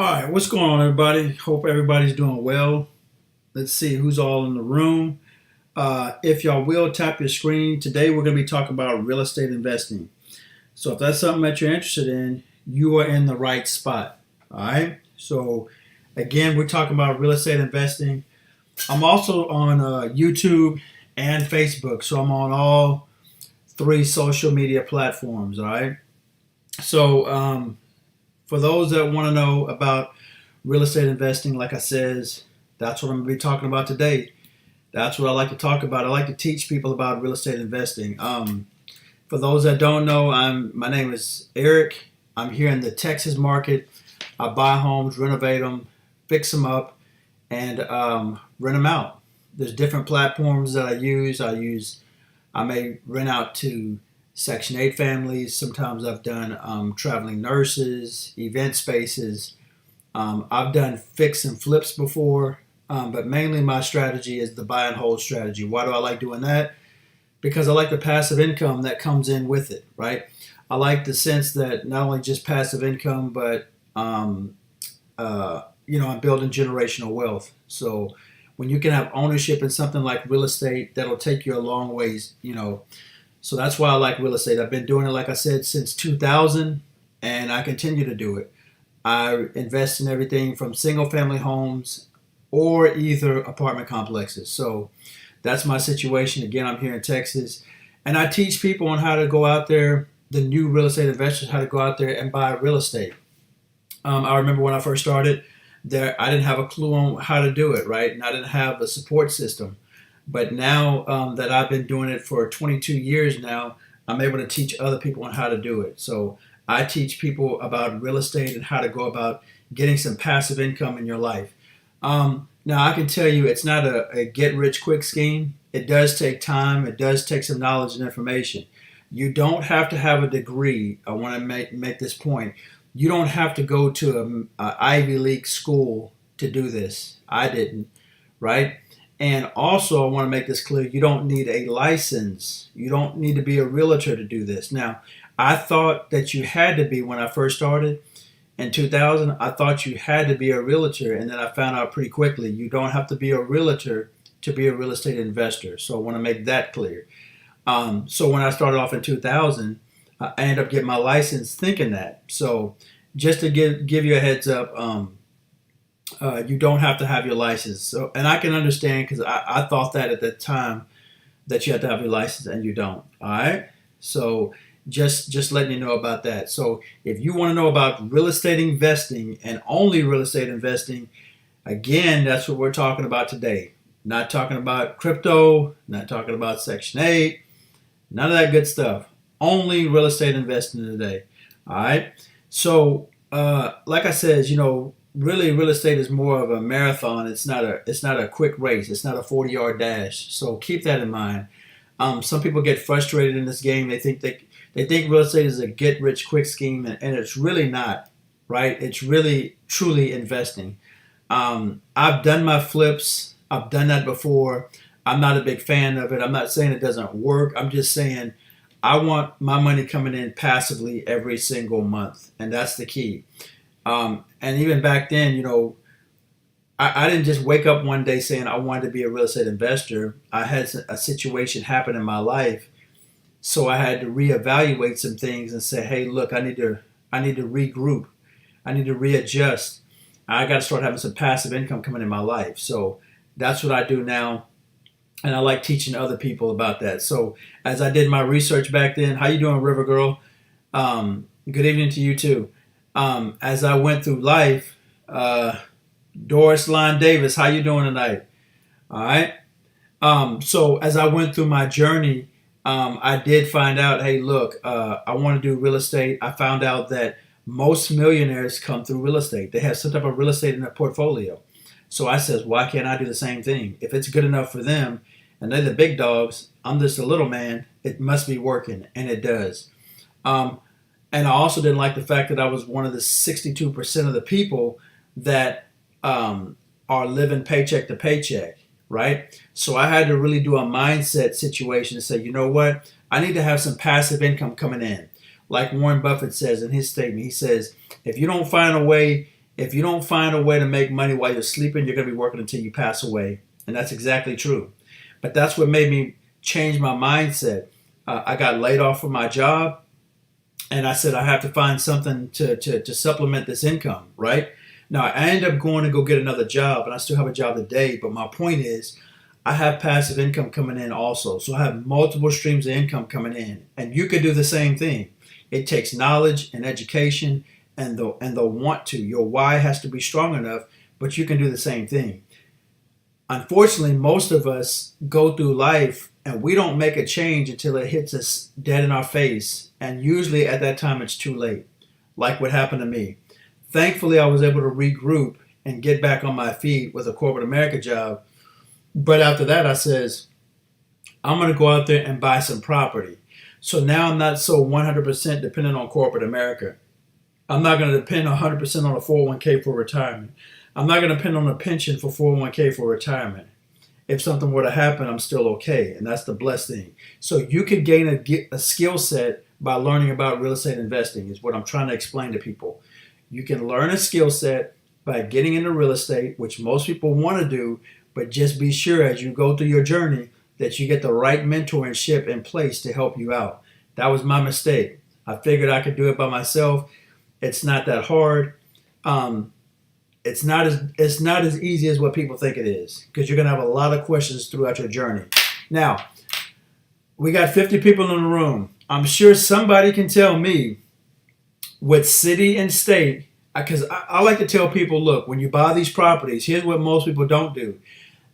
All right, what's going on, everybody? Hope everybody's doing well. Let's see who's all in the room. If y'all will tap your screen, today we're going to be talking about real estate investing. So, if that's something that you're interested in, you are in the right spot. All right. So, again, we're talking about real estate investing. I'm also on YouTube and Facebook. So, I'm on all three social media platforms. All right. So, for those that want to know about real estate investing, like I says, that's what I'm going to be talking about today. That's what I like to talk about. I like to teach people about real estate investing. For those that don't know, my name is Eric. I'm here in the Texas market. I buy homes, renovate them, fix them up, and rent them out. There's different platforms that I use. I may rent out to Section 8 families. Sometimes I've done traveling nurses, event spaces. I've done fix and flips before, but mainly my strategy is the buy and hold strategy. Why do I like doing that? Because I like the passive income that comes in with it, right? I like the sense that not only just passive income, but I'm building generational wealth. So when you can have ownership in something like real estate, that'll take you a long ways. So that's why I like real estate. I've been doing it, like I said, since 2000, and I continue to do it. I invest in everything from single family homes or either apartment complexes. So that's my situation. Again, I'm here in Texas, and I teach people on how to go out there, the new real estate investors, how to go out there and buy real estate. I remember when I first started there, I didn't have a clue on how to do it, right? And I didn't have a support system. But now that I've been doing it for 22 years now, I'm able to teach other people on how to do it. So I teach people about real estate and how to go about getting some passive income in your life. Now, I can tell you it's not a get rich quick scheme. It does take time. It does take some knowledge and information. You don't have to have a degree. I want to make this point. You don't have to go to a Ivy League school to do this. I didn't, right? And also, I want to make this clear, you don't need a license. You don't need to be a realtor to do this. Now, I thought that you had to be when I first started. In 2000, I thought you had to be a realtor, and then I found out pretty quickly you don't have to be a realtor to be a real estate investor. So I want to make that clear. So when I started off in 2000, I ended up getting my license thinking that. So just to give you a heads up, you don't have to have your license. So, and I can understand because I thought that at the time that you had to have your license and you don't. All right. So just letting you know about that. So if you want to know about real estate investing and only real estate investing, again, that's what we're talking about today. Not talking about crypto, not talking about Section 8, none of that good stuff. Only real estate investing today. All right. So like I said, really real estate is more of a marathon. It's not a quick race. It's not a 40-yard dash. So keep that in mind. Some people get frustrated in this game. They think real estate is a get rich quick scheme, and it's really not, right? It's really truly investing. I've done my flips. I've done that before. I'm not a big fan of it. I'm not saying it doesn't work. I'm just saying I want my money coming in passively every single month, and that's the key. And even back then, I didn't just wake up one day saying I wanted to be a real estate investor. I had a situation happen in my life, so I had to reevaluate some things and say, "Hey, look, I need to regroup. I need to readjust. I got to start having some passive income coming in my life." So that's what I do now, and I like teaching other people about that. So as I did my research back then, how you doing, River Girl? Good evening to you too. As I went through life, Doris Lyon Davis, how you doing tonight? All right. So as I went through my journey, I did find out, hey, look, I want to do real estate. I found out that most millionaires come through real estate. They have some type of real estate in their portfolio. So I says, why can't I do the same thing? If it's good enough for them and they're the big dogs, I'm just a little man, it must be working. And it does. And I also didn't like the fact that I was one of the 62% of the people that are living paycheck to paycheck, right? So I had to really do a mindset situation and say, you know what? I need to have some passive income coming in. Like Warren Buffett says in his statement, he says, if you don't find a way If you don't find a way to make money while you're sleeping, you're going to be working until you pass away. And that's exactly true. But that's what made me change my mindset. I got laid off from my job, and I said I have to find something to supplement this income, right? Now, I ended up going to go get another job, and I still have a job today. But my point is, I have passive income coming in also. So I have multiple streams of income coming in. And you could do the same thing. It takes knowledge and education and the want to. Your why has to be strong enough, but you can do the same thing. Unfortunately, most of us go through life and we don't make a change until it hits us dead in our face. And usually at that time, it's too late, like what happened to me. Thankfully, I was able to regroup and get back on my feet with a corporate America job. But after that, I says, I'm going to go out there and buy some property. So now I'm not so 100% dependent on corporate America. I'm not going to depend 100% on a 401k for retirement. I'm not going to depend on a pension for 401k for retirement. If something were to happen, I'm still okay. And that's the blessed thing. So you can gain a skill set by learning about real estate investing is what I'm trying to explain to people. You can learn a skill set by getting into real estate, which most people want to do, but just be sure as you go through your journey that you get the right mentorship in place to help you out. That was my mistake. I figured I could do it by myself. It's not that hard. It's not as easy as what people think it is, because you're going to have a lot of questions throughout your journey. Now, we got 50 people in the room. I'm sure somebody can tell me what city and state, because I like to tell people, look, when you buy these properties, here's what most people don't do.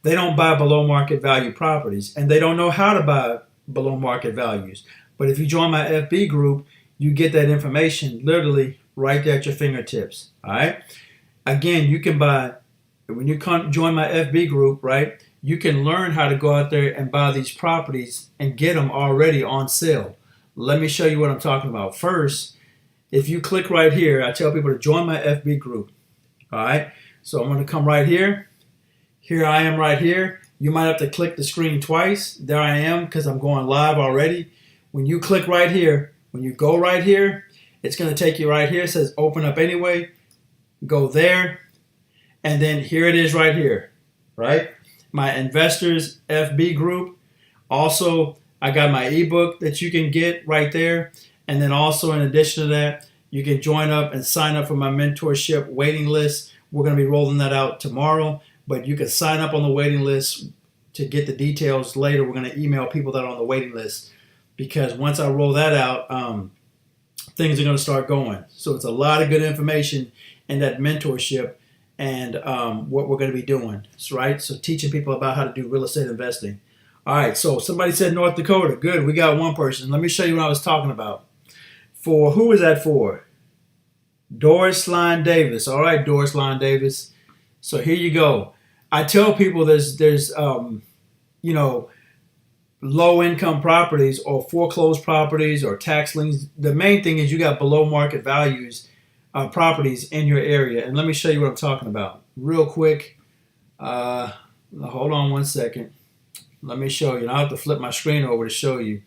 They don't buy below market value properties, and they don't know how to buy below market values. But if you join my FB group, you get that information literally right there at your fingertips. All right. Again, you can buy, when you join my FB group, right, you can learn how to go out there and buy these properties and get them already on sale. Let me show you what I'm talking about. First, if you click right here, I tell people to join my FB group. All right. So I'm going to come right here. Here I am right here. You might have to click the screen twice. There I am because I'm going live already. When you click right here, when you go right here, it's going to take you right here. It says open up anyway. Go there. And then here it is right here, right? My investors FB group. Also, I got my ebook that you can get right there. And then also in addition to that, you can join up and sign up for my mentorship waiting list. We're going to be rolling that out tomorrow. But you can sign up on the waiting list to get the details later. We're going to email people that are on the waiting list, because once I roll that out, things are going to start going. So it's a lot of good information in that mentorship and what we're going to be doing, right? So teaching people about how to do real estate investing. All right, so somebody said North Dakota. Good, we got one person. Let me show you what I was talking about. For who was that for? Doris Line Davis. All right, Doris Line Davis. So here you go. I tell people there's low income properties or foreclosed properties or tax liens. The main thing is you got below market values properties in your area. And let me show you what I'm talking about real quick. Hold on one second. Let me show you. I'll have to flip my screen over to show you.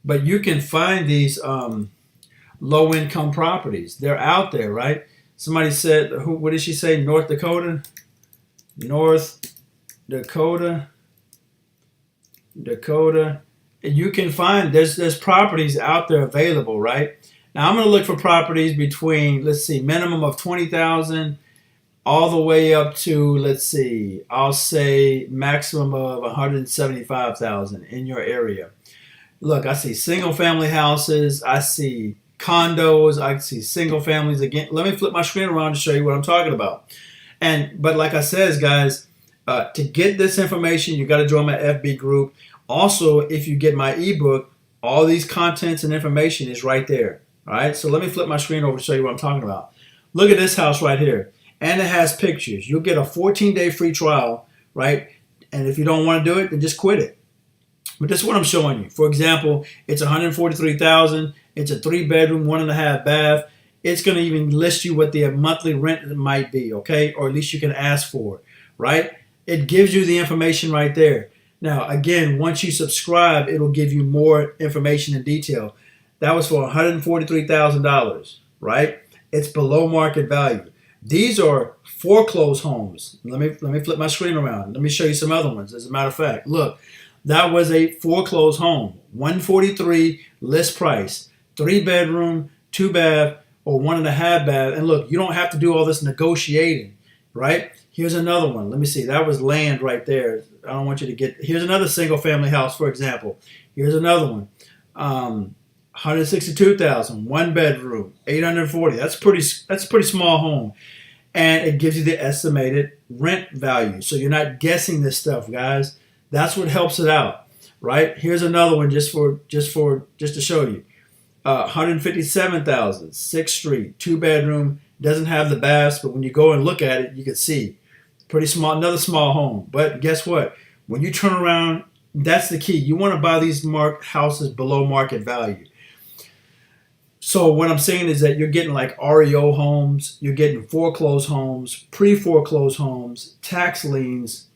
But you can find these low income properties. They're out there, right? Somebody said, what did she say? North Dakota? North Dakota. Dakota. You can find, there's properties out there available, right? Now I'm going to look for properties between, let's see, minimum of 20,000 all the way up to, let's see, I'll say maximum of 175,000 in your area. Look, I see single family houses. I see condos. I see single families. Again, let me flip my screen around to show you what I'm talking about. But like I said, guys, to get this information, you got to join my FB group. Also, if you get my ebook, all these contents and information is right there. All right, so let me flip my screen over to show you what I'm talking about. Look at this house right here. And it has pictures. You'll get a 14-day free trial, right? And if you don't want to do it, then just quit it. But this is what I'm showing you. For example, it's $143,000. It's a 3-bedroom, 1.5 bath. It's going to even list you what the monthly rent might be, okay? Or at least you can ask for it, right? It gives you the information right there. Now, again, once you subscribe, it'll give you more information in detail. That was for $143,000, right? It's below market value. These are foreclosed homes. Let me flip my screen around. Let me show you some other ones. As a matter of fact, look, that was a foreclosed home. 143 list price, 3 bedroom, 2 bath, or 1.5 bath. And look, you don't have to do all this negotiating, right? Here's another one. Let me see. That was land right there. I don't want you to get. Here's another single family house, for example. Here's another one. 162,000, 1 bedroom, 840. That's a pretty small home, and it gives you the estimated rent value. So you're not guessing this stuff, guys. That's what helps it out, right? Here's another one just to show you. 157,000, 6th Street, 2 bedroom, doesn't have the baths, but when you go and look at it, you can see pretty small, another small home. But guess what? When you turn around, that's the key. You want to buy these houses below market value. So what I'm saying is that you're getting like REO homes, you're getting foreclosed homes, pre-foreclosed homes, tax liens.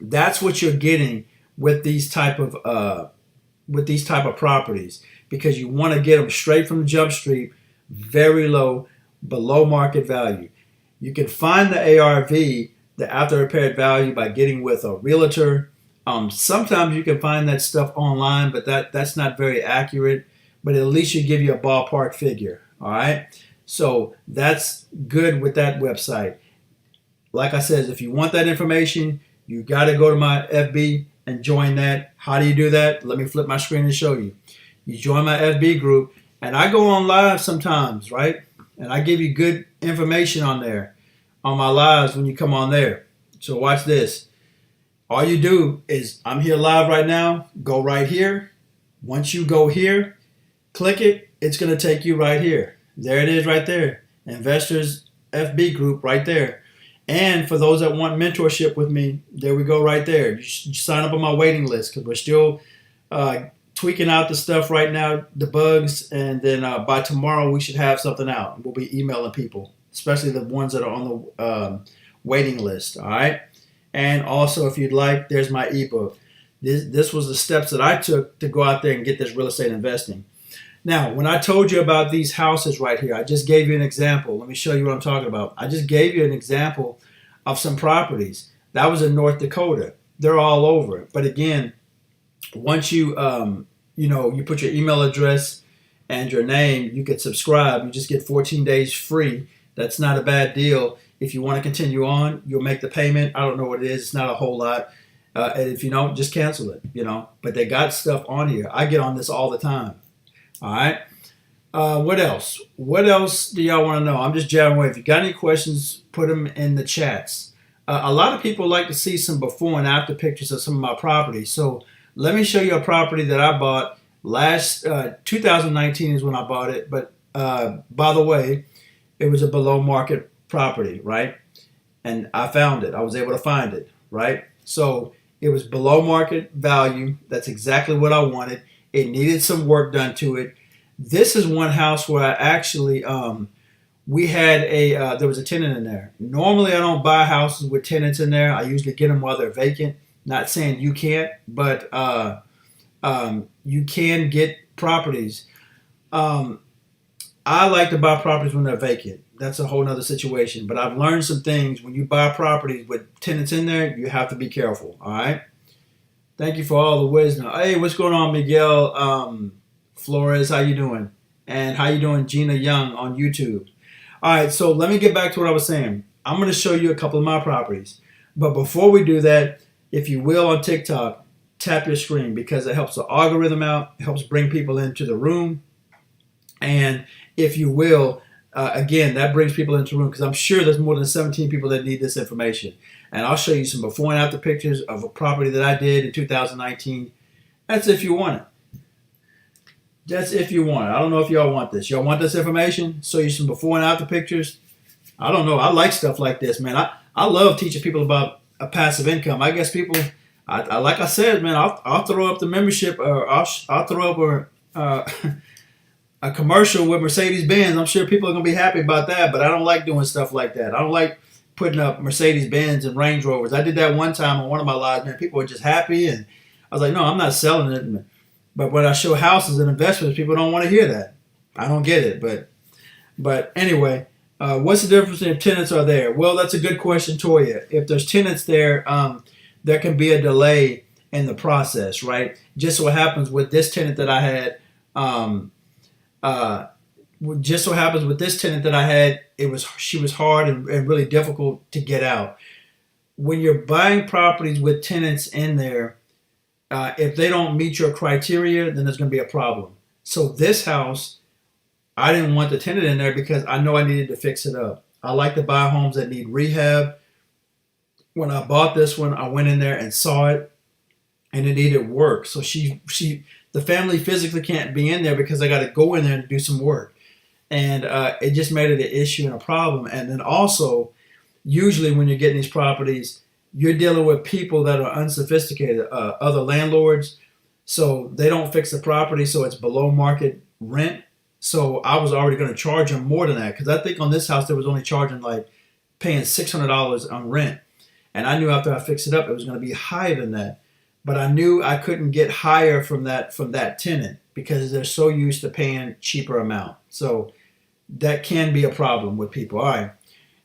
That's what you're getting with these type of properties, because you want to get them straight from the jump street, very low, below market value. You can find the ARV, the after repaired value, by getting with a realtor. Sometimes you can find that stuff online, but that's not very accurate. But at least you give you a ballpark figure. All right. So that's good with that website. Like I said, if you want that information, you got to go to my FB and join that. How do you do that? Let me flip my screen and show you. You join my FB group, and I go on live sometimes, right? And I give you good information on there, on my lives when you come on there. So watch this. All you do is, I'm here live right now. Go right here. Once you go here, click it. It's going to take you right here. There it is right there. Investors FB group right there. And for those that want mentorship with me, there we go right there. You sign up on my waiting list, because we're still tweaking out the stuff right now, the bugs, and then by tomorrow we should have something out. We'll be emailing people, especially the ones that are on the waiting list. All right. And also, if you'd like, there's my ebook. This was the steps that I took to go out there and get this real estate investing. Now, when I told you about these houses right here, I just gave you an example. Let me show you what I'm talking about. I just gave you an example of some properties. That was in North Dakota. They're all over. But again, once you you put your email address and your name, you can subscribe. You just get 14 days free. That's not a bad deal. If you want to continue on, you'll make the payment. I don't know what it is. It's not a whole lot. And if you don't, just cancel it, But they got stuff on here. I get on this all the time. All right. What else? What else do y'all want to know? I'm just jabbing away. If you got any questions, put them in the chats. A lot of people like to see some before and after pictures of some of my properties. So let me show you a property that I bought last 2019 is when I bought it. But by the way, it was a below market property, right? And I found it. I was able to find it, right? So it was below market value. That's exactly what I wanted. It needed some work done to it. This is one house where I actually, we had there was a tenant in there. Normally I don't buy houses with tenants in there. I usually get them while they're vacant. Not saying you can't, but you can get properties. I like to buy properties when they're vacant. That's a whole nother situation. But I've learned some things. When you buy properties with tenants in there, you have to be careful. All right. Thank you for all the wisdom. Hey, what's going on, Miguel Flores? How you doing? And how you doing, Gina Young on YouTube? All right, so let me get back to what I was saying. I'm going to show you a couple of my properties. But before we do that, if you will, on TikTok, tap your screen, because it helps the algorithm out. It helps bring people into the room. And if you will, again, that brings people into the room, because I'm sure there's more than 17 people that need this information. And I'll show you some before and after pictures of a property that I did in 2019. That's if you want it. That's if you want it. I don't know if y'all want this. Y'all want this information? Show you some before and after pictures? I don't know. I like stuff like this, man. I love teaching people about a passive income. I guess people, I like I said, man, I'll throw up the membership, or I'll throw up a commercial with Mercedes-Benz. I'm sure people are going to be happy about that, but I don't like doing stuff like that. I don't like putting up Mercedes-Benz and Range Rovers. I did that one time on one of my lives, man. People were just happy, and I was like, no, I'm not selling it. But when I show houses and investments, people don't want to hear that. I don't get it, but anyway, What's the difference if tenants are there? Well, that's a good question, Toya. If there's tenants there, there can be a delay in the process, right? Just so happens with this tenant that I had, um, uh, just so happens with this tenant that I had, she was hard and really difficult to get out. When you're buying properties with tenants in there, if they don't meet your criteria, then there's going to be a problem. So this house, I didn't want the tenant in there because I know I needed to fix it up. I like to buy homes that need rehab. When I bought this one, I went in there and saw it, and it needed work. So the family physically can't be in there because I got to go in there and do some work, and it just made it an issue and a problem. And then also, usually when you're getting these properties, you're dealing with people that are unsophisticated, other landlords, so they don't fix the property, so it's below market rent. So I was already going to charge them more than that because I think on this house they was only charging like paying $600 on rent, and I knew after I fixed it up it was going to be higher than that. But I knew I couldn't get higher from that tenant because they're so used to paying cheaper amount. So that can be a problem with people. All right,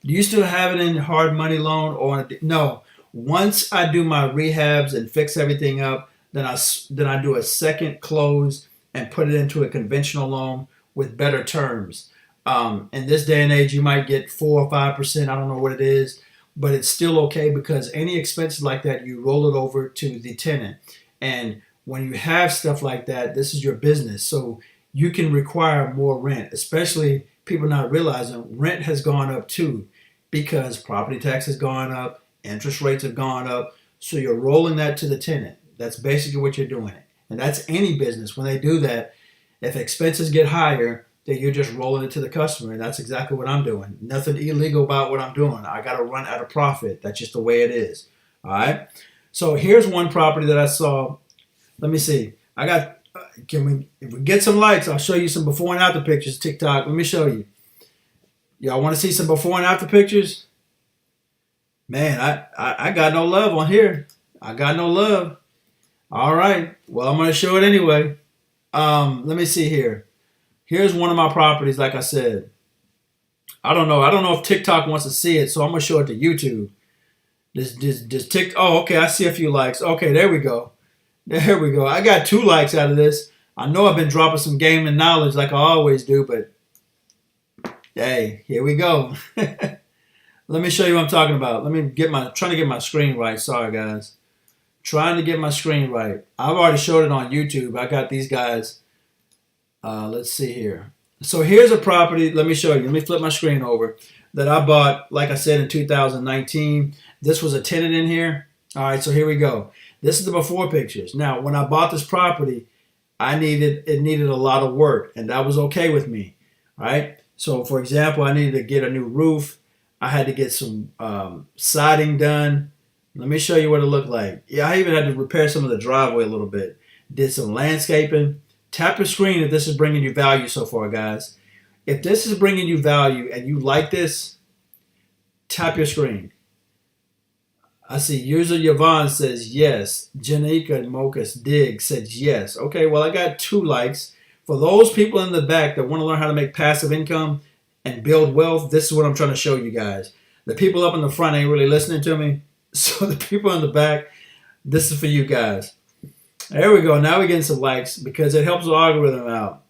do you still have it in hard money loan or no? Once I do my rehabs and fix everything up, then I do a second close and put it into a conventional loan with better terms. In this day and age, you might get 4 or 5%. I don't know what it is, but it's still okay because any expenses like that, you roll it over to the tenant. And when you have stuff like that, this is your business, so you can require more rent. Especially people not realizing rent has gone up too, because property tax has gone up, interest rates have gone up. So you're rolling that to the tenant. That's basically what you're doing. And that's any business. When they do that, if expenses get higher, then you're just rolling it to the customer. And that's exactly what I'm doing. Nothing illegal about what I'm doing. I got to run at a profit. That's just the way it is. All right. So here's one property that I saw. Let me see. I got, if we get some likes, I'll show you some before and after pictures. TikTok. Let me show you. Y'all want to see some before and after pictures? Man, I got no love on here. I got no love. All right. Well, I'm going to show it anyway. Let me see here. Here's one of my properties, like I said. I don't know. I don't know if TikTok wants to see it, so I'm going to show it to YouTube. This TikTok. Oh, okay. I see a few likes. Okay, there we go. There we go. I got 2 likes out of this. I know I've been dropping some gaming knowledge like I always do, but hey, here we go. Let me show you what I'm talking about. Let me trying to get my screen right. Sorry, guys. Trying to get my screen right. I've already showed it on YouTube. I got these guys. Let's see here. So here's a property. Let me show you. Let me flip my screen over. That I bought, like I said, in 2019. This was a tenant in here. All right, so here we go. This is the before pictures. Now, when I bought this property, it needed a lot of work, and that was okay with me. All right. So, for example, I needed to get a new roof. I had to get some siding done. Let me show you what it looked like. Yeah, I even had to repair some of the driveway a little bit. Did some landscaping. Tap your screen if this is bringing you value so far, guys. If this is bringing you value and you like this, tap your screen. I see user Yvonne says yes. Janika Mokas Dig says yes. Okay, well, I got 2 likes. For those people in the back that want to learn how to make passive income and build wealth, this is what I'm trying to show you guys. The people up in the front ain't really listening to me. So the people in the back, this is for you guys. There we go. Now we're getting some likes because it helps the algorithm out.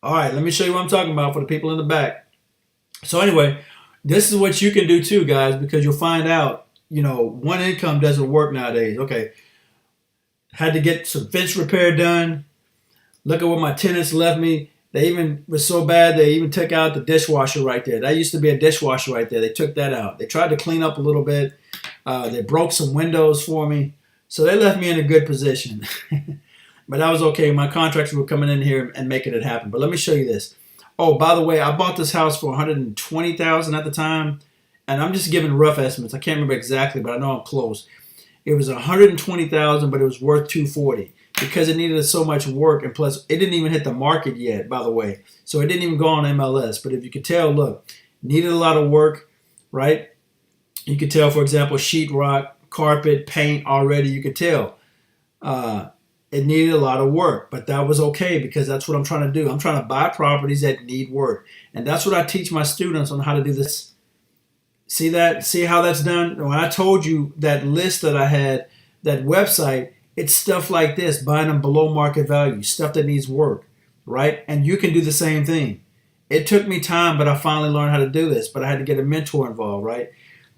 All right, let me show you what I'm talking about for the people in the back. So anyway, this is what you can do too, guys, because you'll find out, one income doesn't work nowadays. Okay, had to get some fence repair done. Look at what my tenants left me. They even was so bad they even took out the dishwasher right there. That used to be a dishwasher right there. They took that out. They tried to clean up a little bit. They broke some windows for me. So they left me in a good position. But that was okay. My contractors were coming in here and making it happen. But let me show you this. Oh, by the way, I bought this house for $120,000 at the time. And I'm just giving rough estimates. I can't remember exactly, but I know I'm close. It was $120,000, but it was worth $240. Because it needed so much work, and plus it didn't even hit the market yet, by the way. So it didn't even go on MLS. But if you could tell, look, needed a lot of work, right? You could tell, for example, sheetrock, carpet, paint already. You could tell. It needed a lot of work, but that was okay because that's what I'm trying to do. I'm trying to buy properties that need work. And that's what I teach my students on how to do this. See that? See how that's done? When I told you that list that I had, that website, it's stuff like this, buying them below market value, stuff that needs work, right? And you can do the same thing. It took me time, but I finally learned how to do this, but I had to get a mentor involved, right?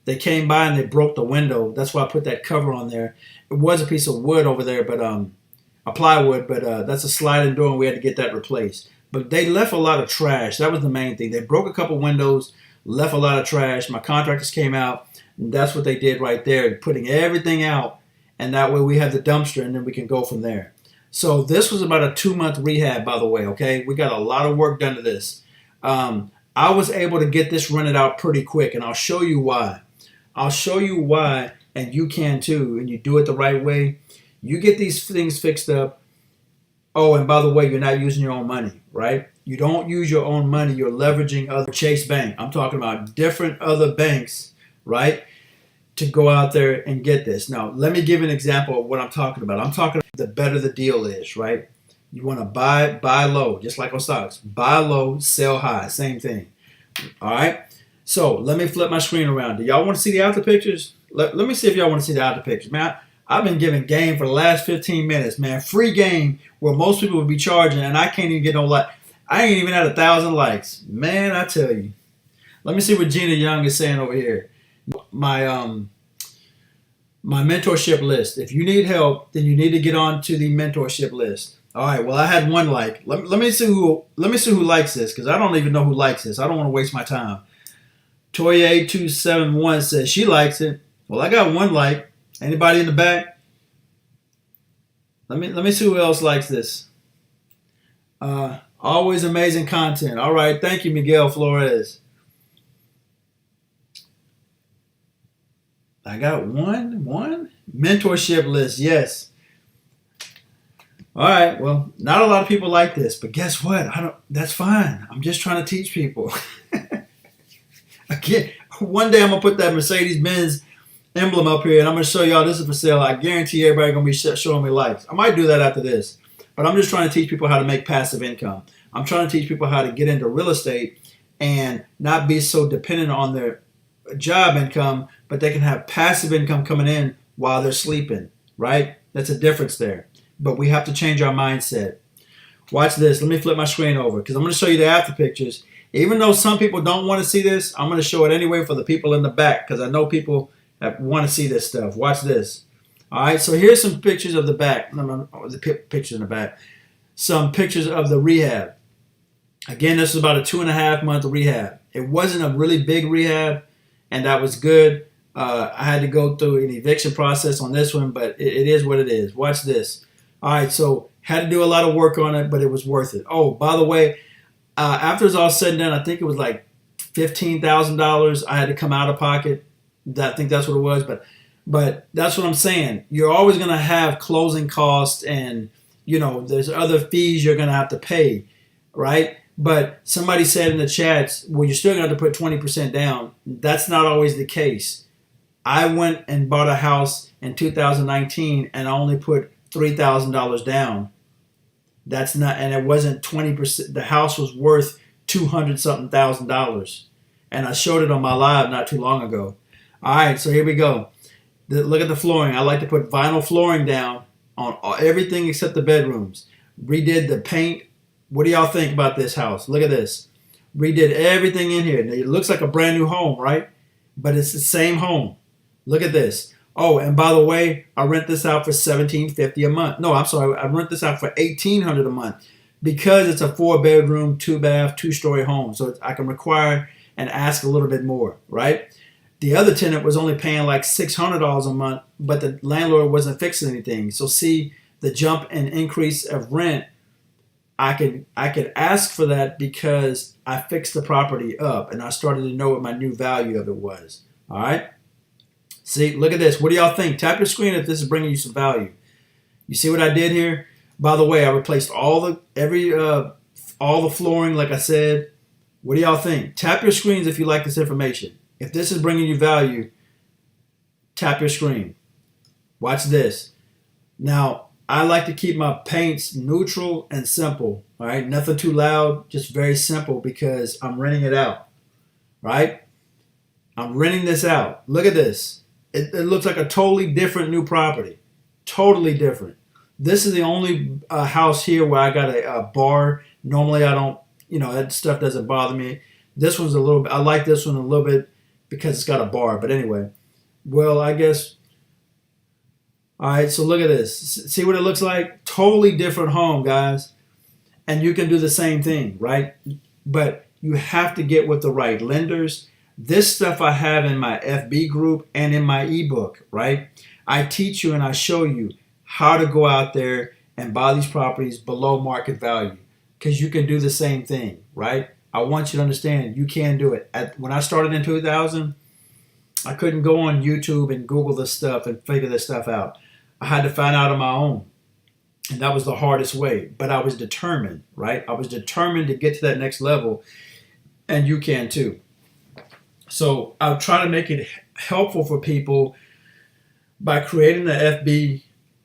They came by and they broke the window. That's why I put that cover on there. It was a piece of wood over there, but a plywood, but that's a sliding door, and we had to get that replaced. But they left a lot of trash. That was the main thing. They broke a couple windows, left a lot of trash. My contractors came out, and that's what they did right there, putting everything out, and that way we have the dumpster, and then we can go from there. So this was about a 2-month rehab, by the way, okay? We got a lot of work done to this. I was able to get this rented out pretty quick, and I'll show you why. I'll show you why, and you can too, and you do it the right way. You get these things fixed up. Oh, and by the way, you're not using your own money, right? You don't use your own money. You're leveraging other Chase Bank. I'm talking about different other banks, right, to go out there and get this. Now, let me give an example of what I'm talking about. I'm talking about the better the deal is, right? You want to buy low, just like on stocks. Buy low, sell high, same thing. All right? So let me flip my screen around. Do y'all want to see the after pictures? Let me see if y'all want to see the after pictures. Man, I've been giving game for the last 15 minutes, man. Free game where most people would be charging, and I can't even get no like. I ain't even had 1,000 likes. Man, I tell you. Let me see what Gina Young is saying over here. My mentorship list. If you need help, then you need to get on to the mentorship list. All right. Well, I had one like. Let me see who likes this, because I don't even know who likes this. I don't want to waste my time. Toya8271 says she likes it. Well, I got one like. Anybody in the back? Let me see who else likes this. Always amazing content. All right, thank you, Miguel Flores. I got one mentorship list. Yes. All right. Well, not a lot of people like this, but guess what? That's fine. I'm just trying to teach people. Again, one day I'm gonna put that Mercedes-Benz emblem up here, and I'm going to show y'all this is for sale. I guarantee everybody going to be showing me likes. I might do that after this, but I'm just trying to teach people how to make passive income. I'm trying to teach people how to get into real estate and not be so dependent on their job income, but they can have passive income coming in while they're sleeping, right? That's a difference there. But we have to change our mindset. Watch this. Let me flip my screen over because I'm going to show you the after pictures. Even though some people don't want to see this, I'm going to show it anyway for the people in the back because I know people that want to see this stuff. Watch this. All right, so here's some pictures of the back. The pictures in the back. Some pictures of the rehab. Again, this was about a 2.5-month rehab. It wasn't a really big rehab, and that was good. I had to go through an eviction process on this one, but it is what it is. Watch this. All right, so had to do a lot of work on it, but it was worth it. Oh, by the way, after it's all said and done, I think it was like $15,000 I had to come out of pocket. I think that's what it was, but that's what I'm saying. You're always going to have closing costs, and there's other fees you're going to have to pay, right? But somebody said in the chats, well, you're still going to have to put 20% down. That's not always the case. I went and bought a house in 2019, and I only put $3,000 down. That's not, and it wasn't 20%. The house was worth $200-something thousand, and I showed it on my live not too long ago. All right, so here we go. Look at the flooring. I like to put vinyl flooring down on everything except the bedrooms. Redid the paint. What do y'all think about this house? Look at this. Redid everything in here. Now, it looks like a brand new home, right? But it's the same home. Look at this. Oh, and by the way, I rent this out for $1,750 a month. No, I'm sorry. I rent this out for $1,800 a month because it's a 4-bedroom, 2-bath, 2-story home. So I can require and ask a little bit more, right? The other tenant was only paying like $600 a month, but the landlord wasn't fixing anything. So see the jump and increase of rent. I could ask for that because I fixed the property up and I started to know what my new value of it was. All right. See, look at this. What do y'all think? Tap your screen if this is bringing you some value. You see what I did here? By the way, I replaced all the flooring, like I said. What do y'all think? Tap your screens if you like this information. If this is bringing you value, tap your screen. Watch this. Now, I like to keep my paints neutral and simple. All right, nothing too loud, just very simple because I'm renting it out. Right, I'm renting this out. Look at this. It looks like a totally different new property. Totally different. This is the only house here where I got a bar. Normally I don't, that stuff doesn't bother me. This one's a little bit, I like this one a little bit because it's got a bar. But anyway, well, I guess, all right, so look at this. See what it looks like? Totally different home, guys. And you can do the same thing, right? But you have to get with the right lenders. This stuff I have in my FB group and in my ebook, right? I teach you and I show you how to go out there and buy these properties below market value because you can do the same thing, right? I want you to understand you can do it. When I started in 2000, I couldn't go on YouTube and Google this stuff and figure this stuff out. I had to find out on my own. And that was the hardest way. But I was determined, right? I was determined to get to that next level. And you can too. So I'll try to make it helpful for people by creating the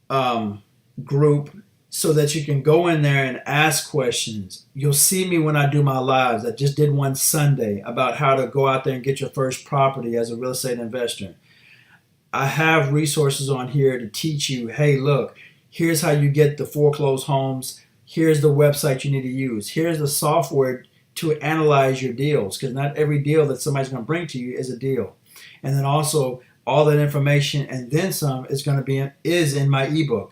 FB group so that you can go in there and ask questions. You'll see me when I do my lives. I just did one Sunday about how to go out there and get your first property as a real estate investor. I have resources on here to teach you, hey, look, here's how you get the foreclosed homes. Here's the website you need to use. Here's the software to analyze your deals because not every deal that somebody's going to bring to you is a deal. And then also all that information and then some is going to be is in my ebook.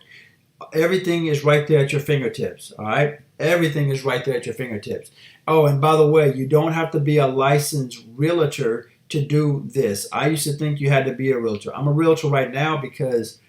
Everything is right there at your fingertips. All right, everything is right there at your fingertips. Oh, and by the way, you don't have to be a licensed realtor to do this. I used to think you had to be a realtor. I'm a realtor right now because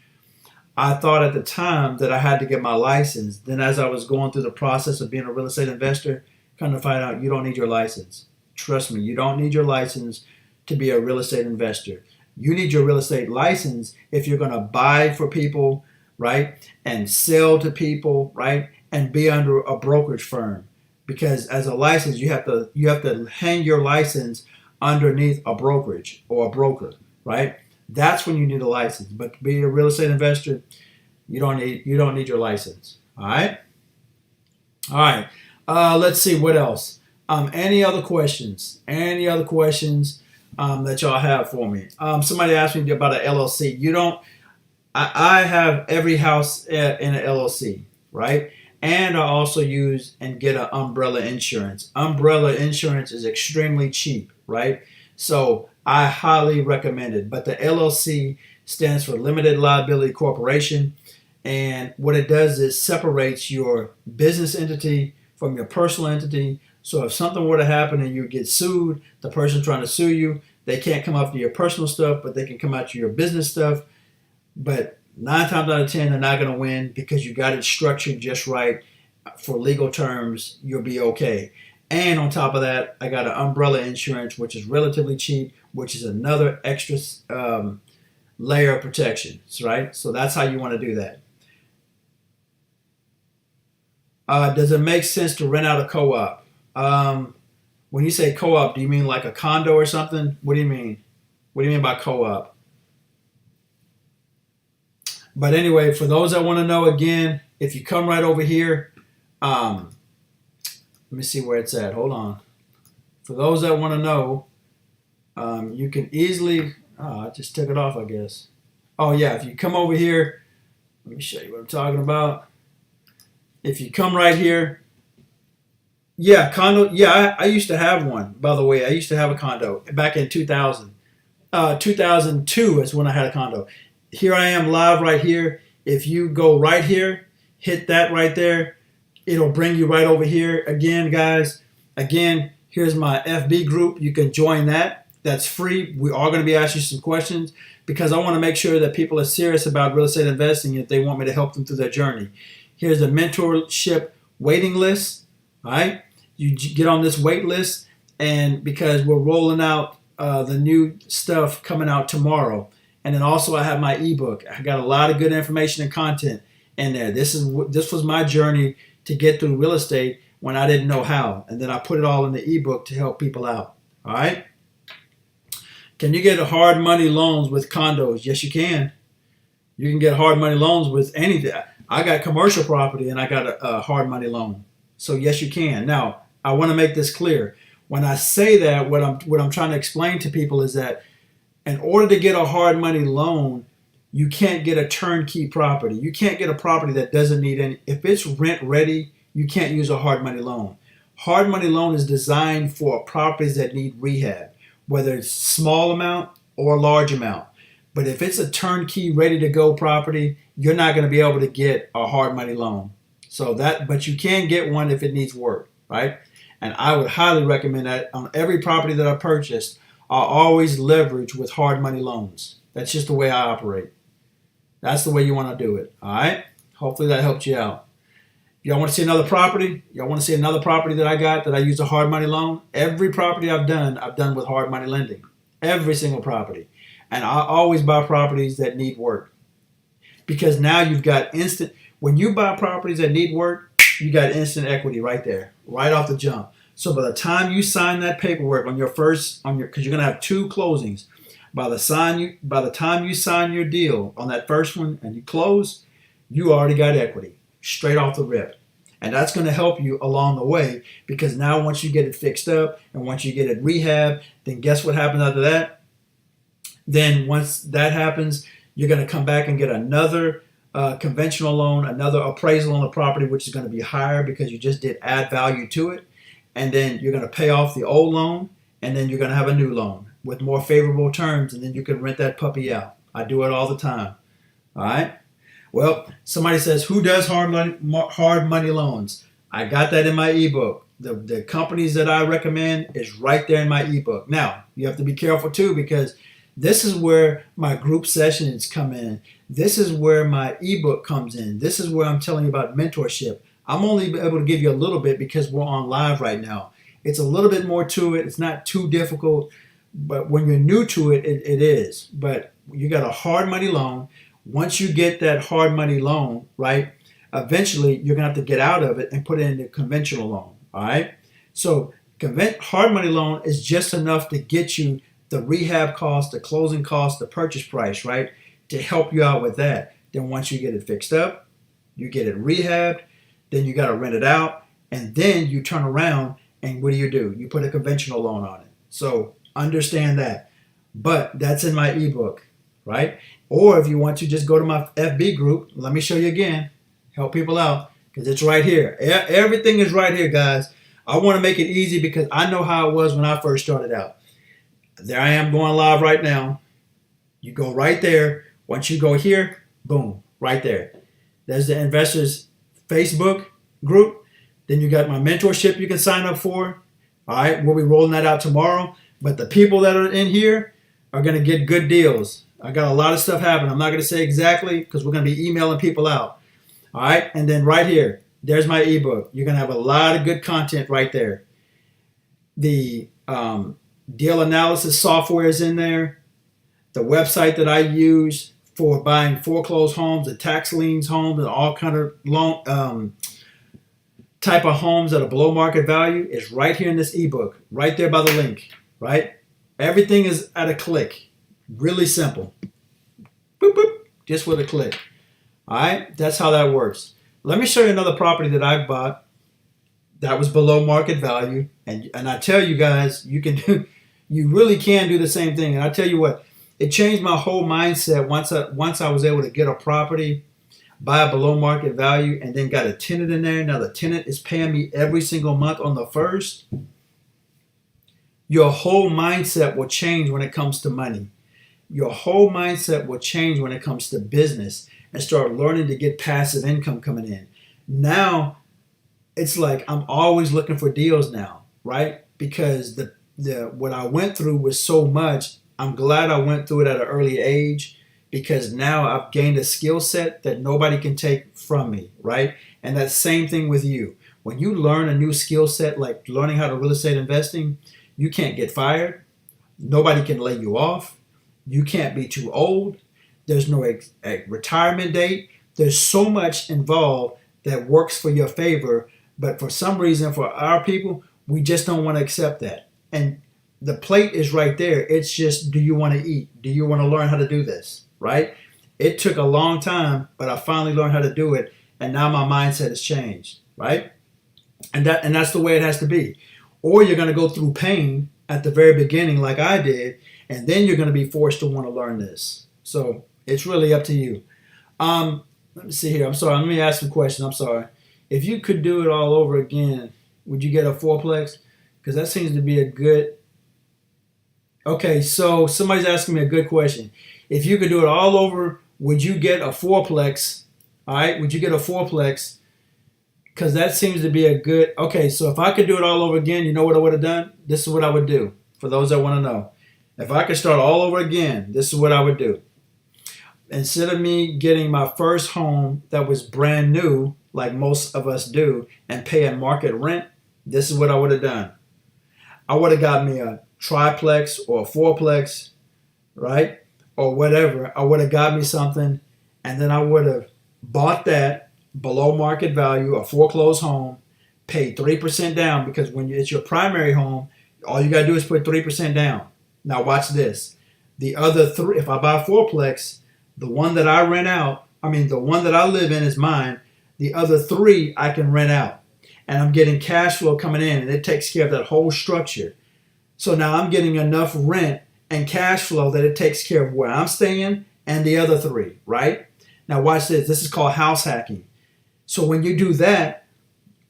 I thought at the time that I had to get my license. Then as I was going through the process of being a real estate investor, come to find out you don't need your license. Trust me, you don't need your license to be a real estate investor. You need your real estate license if you're going to buy for people, right? And sell to people, right? And be under a brokerage firm. Because as a license, you have to hang your license underneath a brokerage or a broker, right? That's when you need a license. But to be a real estate investor, you don't need your license. All right. All right. Let's see what else. Any other questions? Any other questions that y'all have for me? Somebody asked me about an LLC. You don't. I have every house in an LLC, right? And I also use and get an umbrella insurance. Umbrella insurance is extremely cheap, right? So I highly recommend it. But the LLC stands for Limited Liability Corporation. And what it does is separates your business entity from your personal entity. So if something were to happen and you get sued, the person trying to sue you, they can't come after your personal stuff, but they can come after your business stuff. But 9 times out of 10, they're not going to win because you got it structured just right. For legal terms, you'll be okay. And on top of that, I got an umbrella insurance, which is relatively cheap, which is another extra layer of protection, right? So that's how you want to do that. Does it make sense to rent out a co-op? When you say co-op, do you mean like a condo or something? What do you mean? What do you mean by co-op? But anyway, for those that want to know, again, if you come right over here, let me see where it's at. Hold on. For those that want to know, you can easily, I just took it off, I guess. Oh, yeah, if you come over here, let me show you what I'm talking about. If you come right here, yeah, condo, yeah, I used to have one, by the way. I used to have a condo back in 2000. 2002 is when I had a condo. Here I am live right here. If you go right here, hit that right there, it'll bring you right over here. Again, guys, here's my FB group. You can join that. That's free. We are going to be asking you some questions because I want to make sure that people are serious about real estate investing if they want me to help them through their journey. Here's the mentorship waiting list. All right. You get on this wait list, and because we're rolling out the new stuff coming out tomorrow. And then also I have my ebook. I got a lot of good information and content in there. This was my journey to get through real estate when I didn't know how. And then I put it all in the ebook to help people out. All right. Can you get hard money loans with condos? Yes, you can. You can get hard money loans with anything. I got commercial property and I got a hard money loan. So yes, you can. Now, I want to make this clear. When I say that, what I'm trying to explain to people is that in order to get a hard money loan, you can't get a turnkey property. You can't get a property that doesn't need any. If it's rent ready, you can't use a hard money loan. Hard money loan is designed for properties that need rehab, whether it's small amount or large amount. But if it's a turnkey, ready to go property, you're not going to be able to get a hard money loan. But you can get one if it needs work, right? And I would highly recommend that on every property that I purchased, I always leverage with hard money loans. That's just the way I operate. That's the way you want to do it. All right. Hopefully that helped you out. Y'all want to see another property? Y'all want to see another property that I got that I use a hard money loan? Every property I've done with hard money lending. Every single property. And I always buy properties that need work. Because now you've got instant, when you buy properties that need work, you got instant equity right there, right off the jump. So by the time you sign that paperwork because you're going to have 2 closings. By the time you sign your deal on that first one and you close, you already got equity straight off the rip. And that's going to help you along the way, because now once you get it fixed up and once you get it rehab, then guess what happens after that? Then once that happens, you're going to come back and get another conventional loan, another appraisal on the property, which is going to be higher because you just did add value to it. And then you're going to pay off the old loan, and then you're going to have a new loan with more favorable terms, and then you can rent that puppy out. I do it all the time. All right? Well, somebody says, who does hard money loans? I got that in my ebook. The companies that I recommend is right there in my ebook. Now, you have to be careful too, because this is where my group sessions come in. This is where my ebook comes in. This is where I'm telling you about mentorship. I'm only able to give you a little bit because we're on live right now. It's a little bit more to it. It's not too difficult, but when you're new to it, it is. But you got a hard money loan. Once you get that hard money loan, right, eventually you're going to have to get out of it and put it in a conventional loan, all right? So hard money loan is just enough to get you the rehab cost, the closing cost, the purchase price, right, to help you out with that. Then once you get it fixed up, you get it rehabbed, then you got to rent it out, and then you turn around and what do? You put a conventional loan on it. So understand that. But that's in my ebook, right? Or if you want to, just go to my FB group. Let me show you again. Help people out, because it's right here. Everything is right here, guys. I want to make it easy because I know how it was when I first started out. There I am going live right now. You go right there. Once you go here, boom, right there. There's the investors Facebook group. Then you got my mentorship you can sign up for. All right, we'll be rolling that out tomorrow. But the people that are in here are going to get good deals. I got a lot of stuff happening. I'm not going to say exactly because we're going to be emailing people out. All right, and then right here, there's my ebook. You're going to have a lot of good content right there. The deal analysis software is in there. The website that I use for buying foreclosed homes, the tax liens homes, and all kind of loan type of homes that are below market value is right here in this ebook, right there by the link, right? Everything is at a click. Really simple. Boop, boop, just with a click. All right, that's how that works. Let me show you another property that I bought that was below market value, and I tell you guys, you really can do the same thing. And I tell you what, it changed my whole mindset once I was able to get a property, buy a below market value, and then got a tenant in there. Now the tenant is paying me every single month on the first. Your whole mindset will change when it comes to money. Your whole mindset will change when it comes to business and start learning to get passive income coming in. Now, it's like I'm always looking for deals now, right? Because what I went through was so much. I'm glad I went through it at an early age, because now I've gained a skill set that nobody can take from me, right? And that same thing with you. When you learn a new skill set, like learning how to real estate investing, you can't get fired. Nobody can lay you off. You can't be too old. There's no retirement date. There's so much involved that works for your favor. But for some reason, for our people, we just don't want to accept that. And the plate is right there. It's just, do you want to eat? Do you want to learn how to do this? Right? It took a long time, but I finally learned how to do it. and now my mindset has changed, right? And that's the way it has to be. Or you're going to go through pain at the very beginning like I did, and then you're going to be forced to want to learn this. So it's really up to you. Let me see here. I'm sorry. Let me ask some questions. I'm sorry. If you could do it all over again, would you get a fourplex? Because that seems to be a good... Okay, so somebody's asking me a good question. If you could do it all over, would you get a fourplex? All right, would you get a fourplex? Because that seems to be a good... Okay, so if I could do it all over again, you know what I would have done? This is what I would do, for those that want to know. If I could start all over again, this is what I would do. Instead of me getting my first home that was brand new, like most of us do, and paying market rent, this is what I would have done. I would have got me a triplex or a fourplex, right? Or whatever. I would have got me something, and then I would have bought that below market value, a foreclosed home, paid 3% down, because when it's your primary home, all you got to do is put 3% down. Now watch this. The other three, if I buy a fourplex, the one that I rent out, the one that I live in is mine. The other three I can rent out. And I'm getting cash flow coming in, and it takes care of that whole structure. So now I'm getting enough rent and cash flow that it takes care of where I'm staying and the other three, right? Now watch this. This is called house hacking. So when you do that,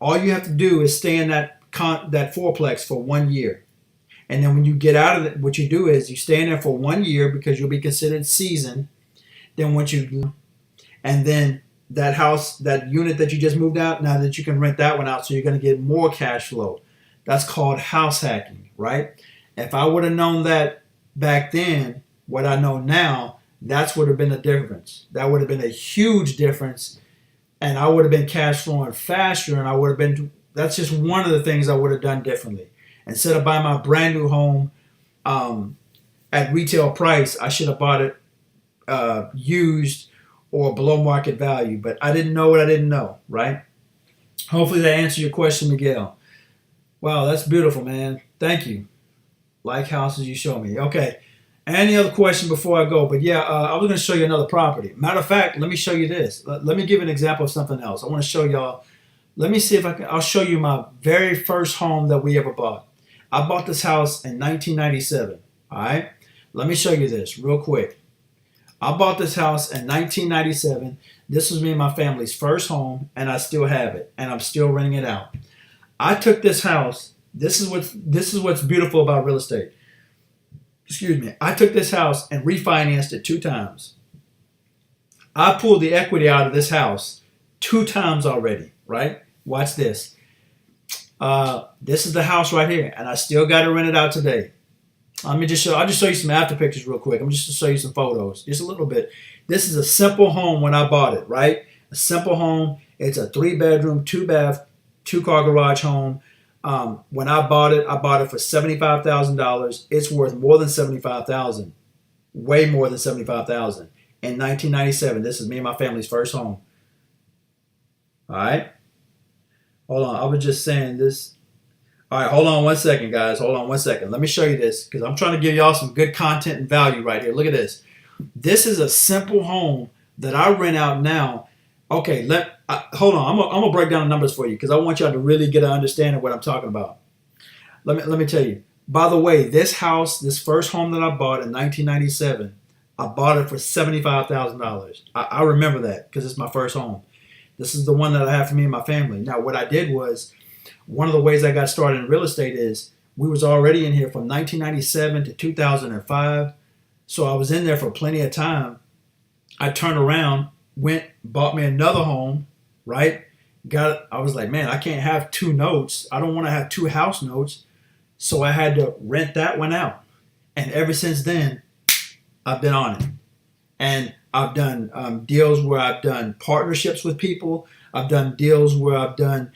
all you have to do is stay in that fourplex for 1 year. And then when you get out of it, what you do is you stay in there for 1 year because you'll be considered seasoned. Then and then that house, that unit that you just moved out, now that you can rent that one out, so you're going to get more cash flow. That's called house hacking, right? If I would have known that back then, what I know now, that's would have been the difference. That would have been a huge difference, and I would have been cash flowing faster, and I would have been, that's just one of the things I would have done differently. Instead of buying my brand new home at retail price, I should have bought it used or below market value. But I didn't know what I didn't know, right? Hopefully that answered your question, Miguel. Wow, that's beautiful, man. Thank you. Like houses you show me. Okay. Any other question before I go? But yeah, I was going to show you another property. Matter of fact, let me show you this. Let me give an example of something else. I want to show y'all. Let me see if I'll show you my very first home that we ever bought. I bought this house in 1997. All right. Let me show you this real quick. I bought this house in 1997. This was me and my family's first home, and I still have it, and I'm still renting it out. I took this house. This is what's beautiful about real estate. Excuse me. I took this house and refinanced it 2 times. I pulled the equity out of this house 2 times already, right? Watch this. This is the house right here, and I still got it rented out today. I'll just show you some after pictures real quick. I'm just going to show you some photos, just a little bit. This is a simple home when I bought it, right? A simple home. It's a 3-bedroom, 2-bath, 2-car garage home. When I bought it for $75,000. It's worth more than $75,000, way more than $75,000. In 1997, this is me and my family's first home. All right. Hold on. I was just saying this. All right, hold on one second, guys. Hold on one second. Let me show you this because I'm trying to give y'all some good content and value right here. Look at this. This is a simple home that I rent out now. Okay, hold on. I'm gonna break down the numbers for you because I want y'all to really get an understanding of what I'm talking about. Let me tell you. By the way, this house, this first home that I bought in 1997, I bought it for $75,000. I remember that because it's my first home. This is the one that I have for me and my family. Now, what I did was, one of the ways I got started in real estate is we was already in here from 1997 to 2005. So I was in there for plenty of time. I turned around, bought me another home, right? I was like, man, I can't have 2 notes. I don't want to have 2 house notes. So I had to rent that one out. And ever since then, I've been on it. And I've done deals where I've done partnerships with people. I've done deals where I've done...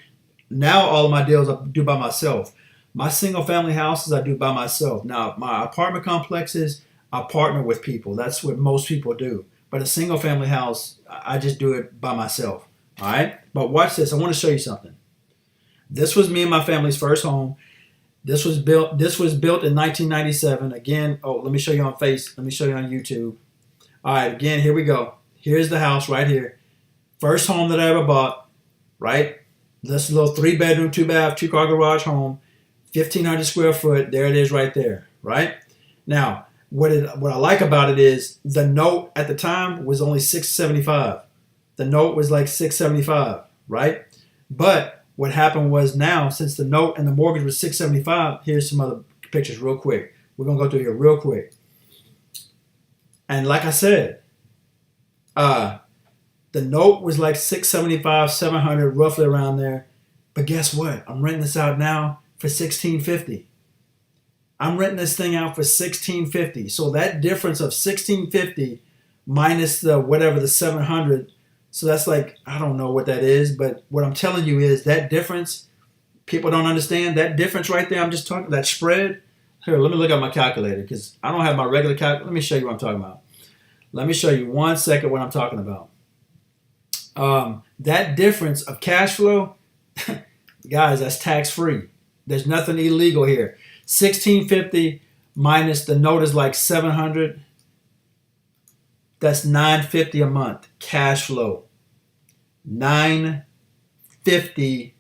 Now all of my deals I do by myself. My single family houses I do by myself. Now my apartment complexes I partner with people. That's what most people do. But a single family house I just do it by myself. All right. But watch this. I want to show you something. This was me and my family's first home. This was built in 1997. Again, let me show you on YouTube. All right. Again, here we go. Here's the house right here. First home that I ever bought, right? This little 3-bedroom, 2-bath, 2-car garage home, 1,500 square foot. There it is right there, right? Now, what I like about it is the note at the time was only $675. The note was like $675, right? But what happened was now, since the note and the mortgage was $675, here's some other pictures real quick. We're going to go through here real quick. And like I said, the note was like $675, $700, roughly around there. But guess what? I'm renting this out now for $1,650. I'm renting this thing out for $1,650. So that difference of $1,650 minus the whatever, the $700. So that's like, I don't know what that is, but what I'm telling you is that difference, people don't understand that difference right there. I'm just talking that spread. Here, let me look at my calculator because I don't have my regular calculator. Let me show you what I'm talking about. Let me show you 1 second what I'm talking about. That difference of cash flow, guys, that's tax free. There's nothing illegal here. $1,650 minus the note is like $700. That's $950 a month cash flow. $950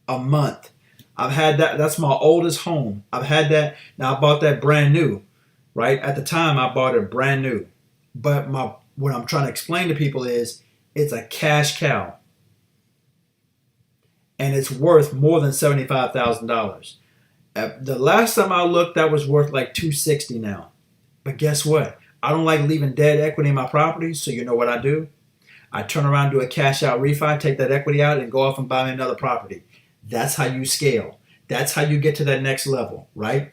a month. I've had that. That's my oldest home. I've had that. Now I bought that brand new, right? At the time I bought it brand new. But what I'm trying to explain to people is it's a cash cow. And it's worth more than $75,000. The last time I looked, that was worth like $260 now. But guess what? I don't like leaving dead equity in my property, so you know what I do? I turn around, do a cash out refi, take that equity out, and go off and buy me another property. That's how you scale. That's how you get to that next level, right?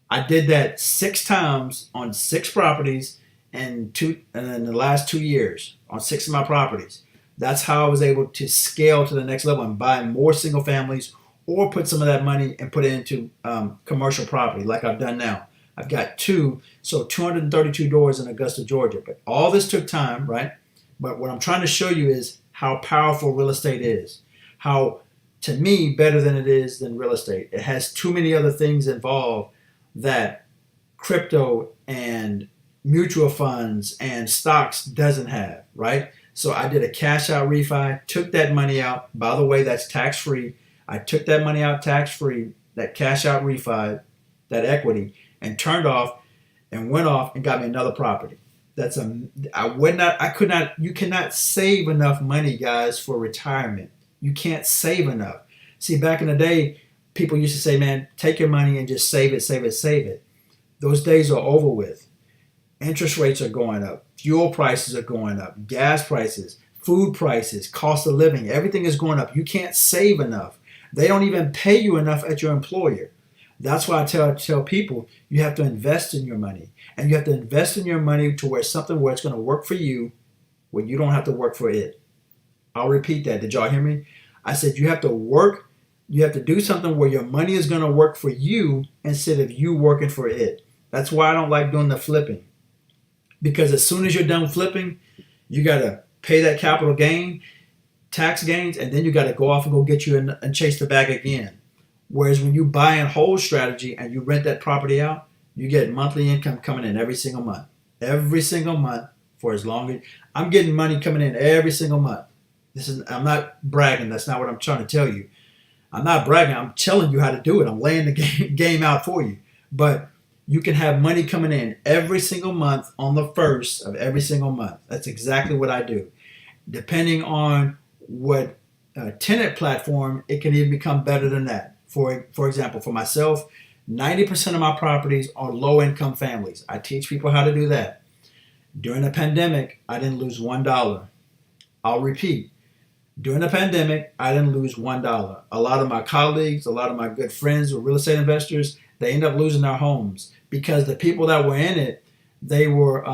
I did that 6 times on 6 properties and in the last 2 years on 6 of my properties. That's how I was able to scale to the next level and buy more single families or put some of that money and put it into commercial property like I've done now. I've got 232 doors in Augusta, Georgia. But all this took time, right? But what I'm trying to show you is how powerful real estate is. How, to me, better than it is than real estate. It has too many other things involved that crypto and mutual funds and stocks doesn't have, right? So I did a cash out refi, took that money out. By the way, that's tax free. I took that money out tax free, that cash out refi, that equity, and turned off and went off and got me another property. You cannot save enough money, guys, for retirement. You can't save enough. See, back in the day, people used to say, man, take your money and just save it, save it, save it. Those days are over with. Interest rates are going up. Fuel prices are going up. Gas prices, food prices, cost of living, everything is going up. You can't save enough. They don't even pay you enough at your employer. That's why I tell people you have to invest in your money. And you have to invest in your money to where it's going to work for you where you don't have to work for it. I'll repeat that. Did y'all hear me? I said you have to work. You have to do something where your money is going to work for you instead of you working for it. That's why I don't like doing the flipping. Because as soon as you're done flipping, you got to pay that capital gain, tax gains, and then you got to go off and go get you and chase the bag again. Whereas when you buy and hold strategy and you rent that property out, you get monthly income coming in every single month. Every single month for as long as I'm getting money coming in every single month. I'm not bragging. That's not what I'm trying to tell you. I'm not bragging. I'm telling you how to do it. I'm laying the game out for you. But you can have money coming in every single month on the 1st of every single month. That's exactly what I do. Depending on what tenant platform, it can even become better than that. For example, for myself, 90% of my properties are low-income families. I teach people how to do that. During the pandemic, I didn't lose $1. I'll repeat. During the pandemic, I didn't lose $1. A lot of my colleagues, a lot of my good friends who are real estate investors, they end up losing their homes because the people that were in it, they were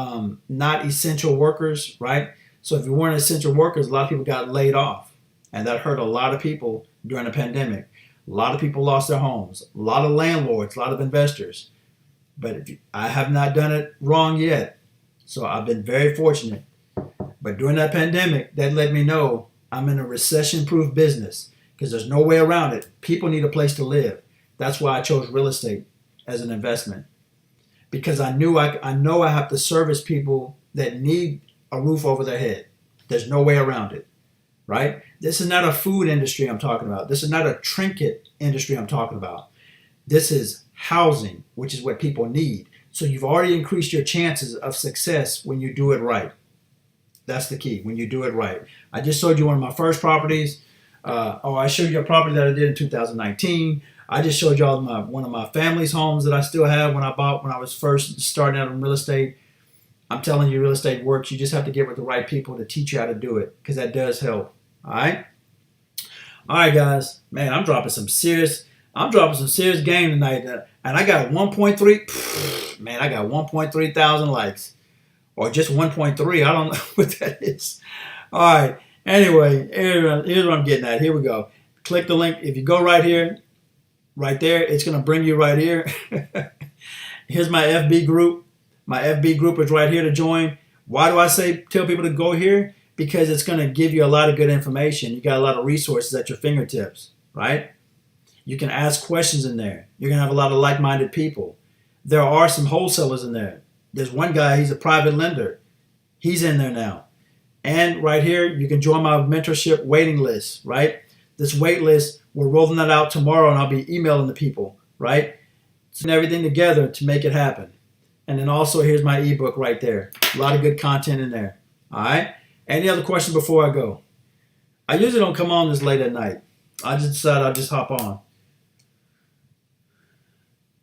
not essential workers, right? So if you weren't essential workers, a lot of people got laid off. And that hurt a lot of people during the pandemic. A lot of people lost their homes. A lot of landlords, a lot of investors. But I have not done it wrong yet. So I've been very fortunate. But during that pandemic, that let me know I'm in a recession-proof business because there's no way around it. People need a place to live. That's why I chose real estate as an investment. Because I know I have to service people that need a roof over their head. There's no way around it. right? This is not a food industry I'm talking about. This is not a trinket industry I'm talking about. This is housing, which is what people need. So you've already increased your chances of success when you do it right. That's the key, when you do it right. I just showed you one of my first properties. I showed you a property that I did in 2019. I just showed y'all one of my family's homes that I still have when I bought when I was first starting out in real estate. I'm telling you, real estate works. You just have to get with the right people to teach you how to do it, because that does help. All right? All right, guys. Man, I'm dropping some serious game tonight. And I got 1.3. Man, I got 1.3 thousand likes. Or just 1.3. I don't know what that is. All right. Anyway, here's what I'm getting at. Here we go. Click the link. If you go right here, right there, it's going to bring you right here. Here's my FB group. My FB group is right here to join. Why do I tell people to go here? Because it's going to give you a lot of good information. You got a lot of resources at your fingertips, right? You can ask questions in there. You're going to have a lot of like-minded people. There are some wholesalers in there. There's one guy, he's a private lender. He's in there now. And right here, you can join my mentorship waiting list, right? This wait list, we're rolling that out tomorrow, and I'll be emailing the people, right? Putting everything together to make it happen. And then also, here's my ebook right there. A lot of good content in there. All right? Any other questions before I go? I usually don't come on this late at night. I just decided I'll just hop on.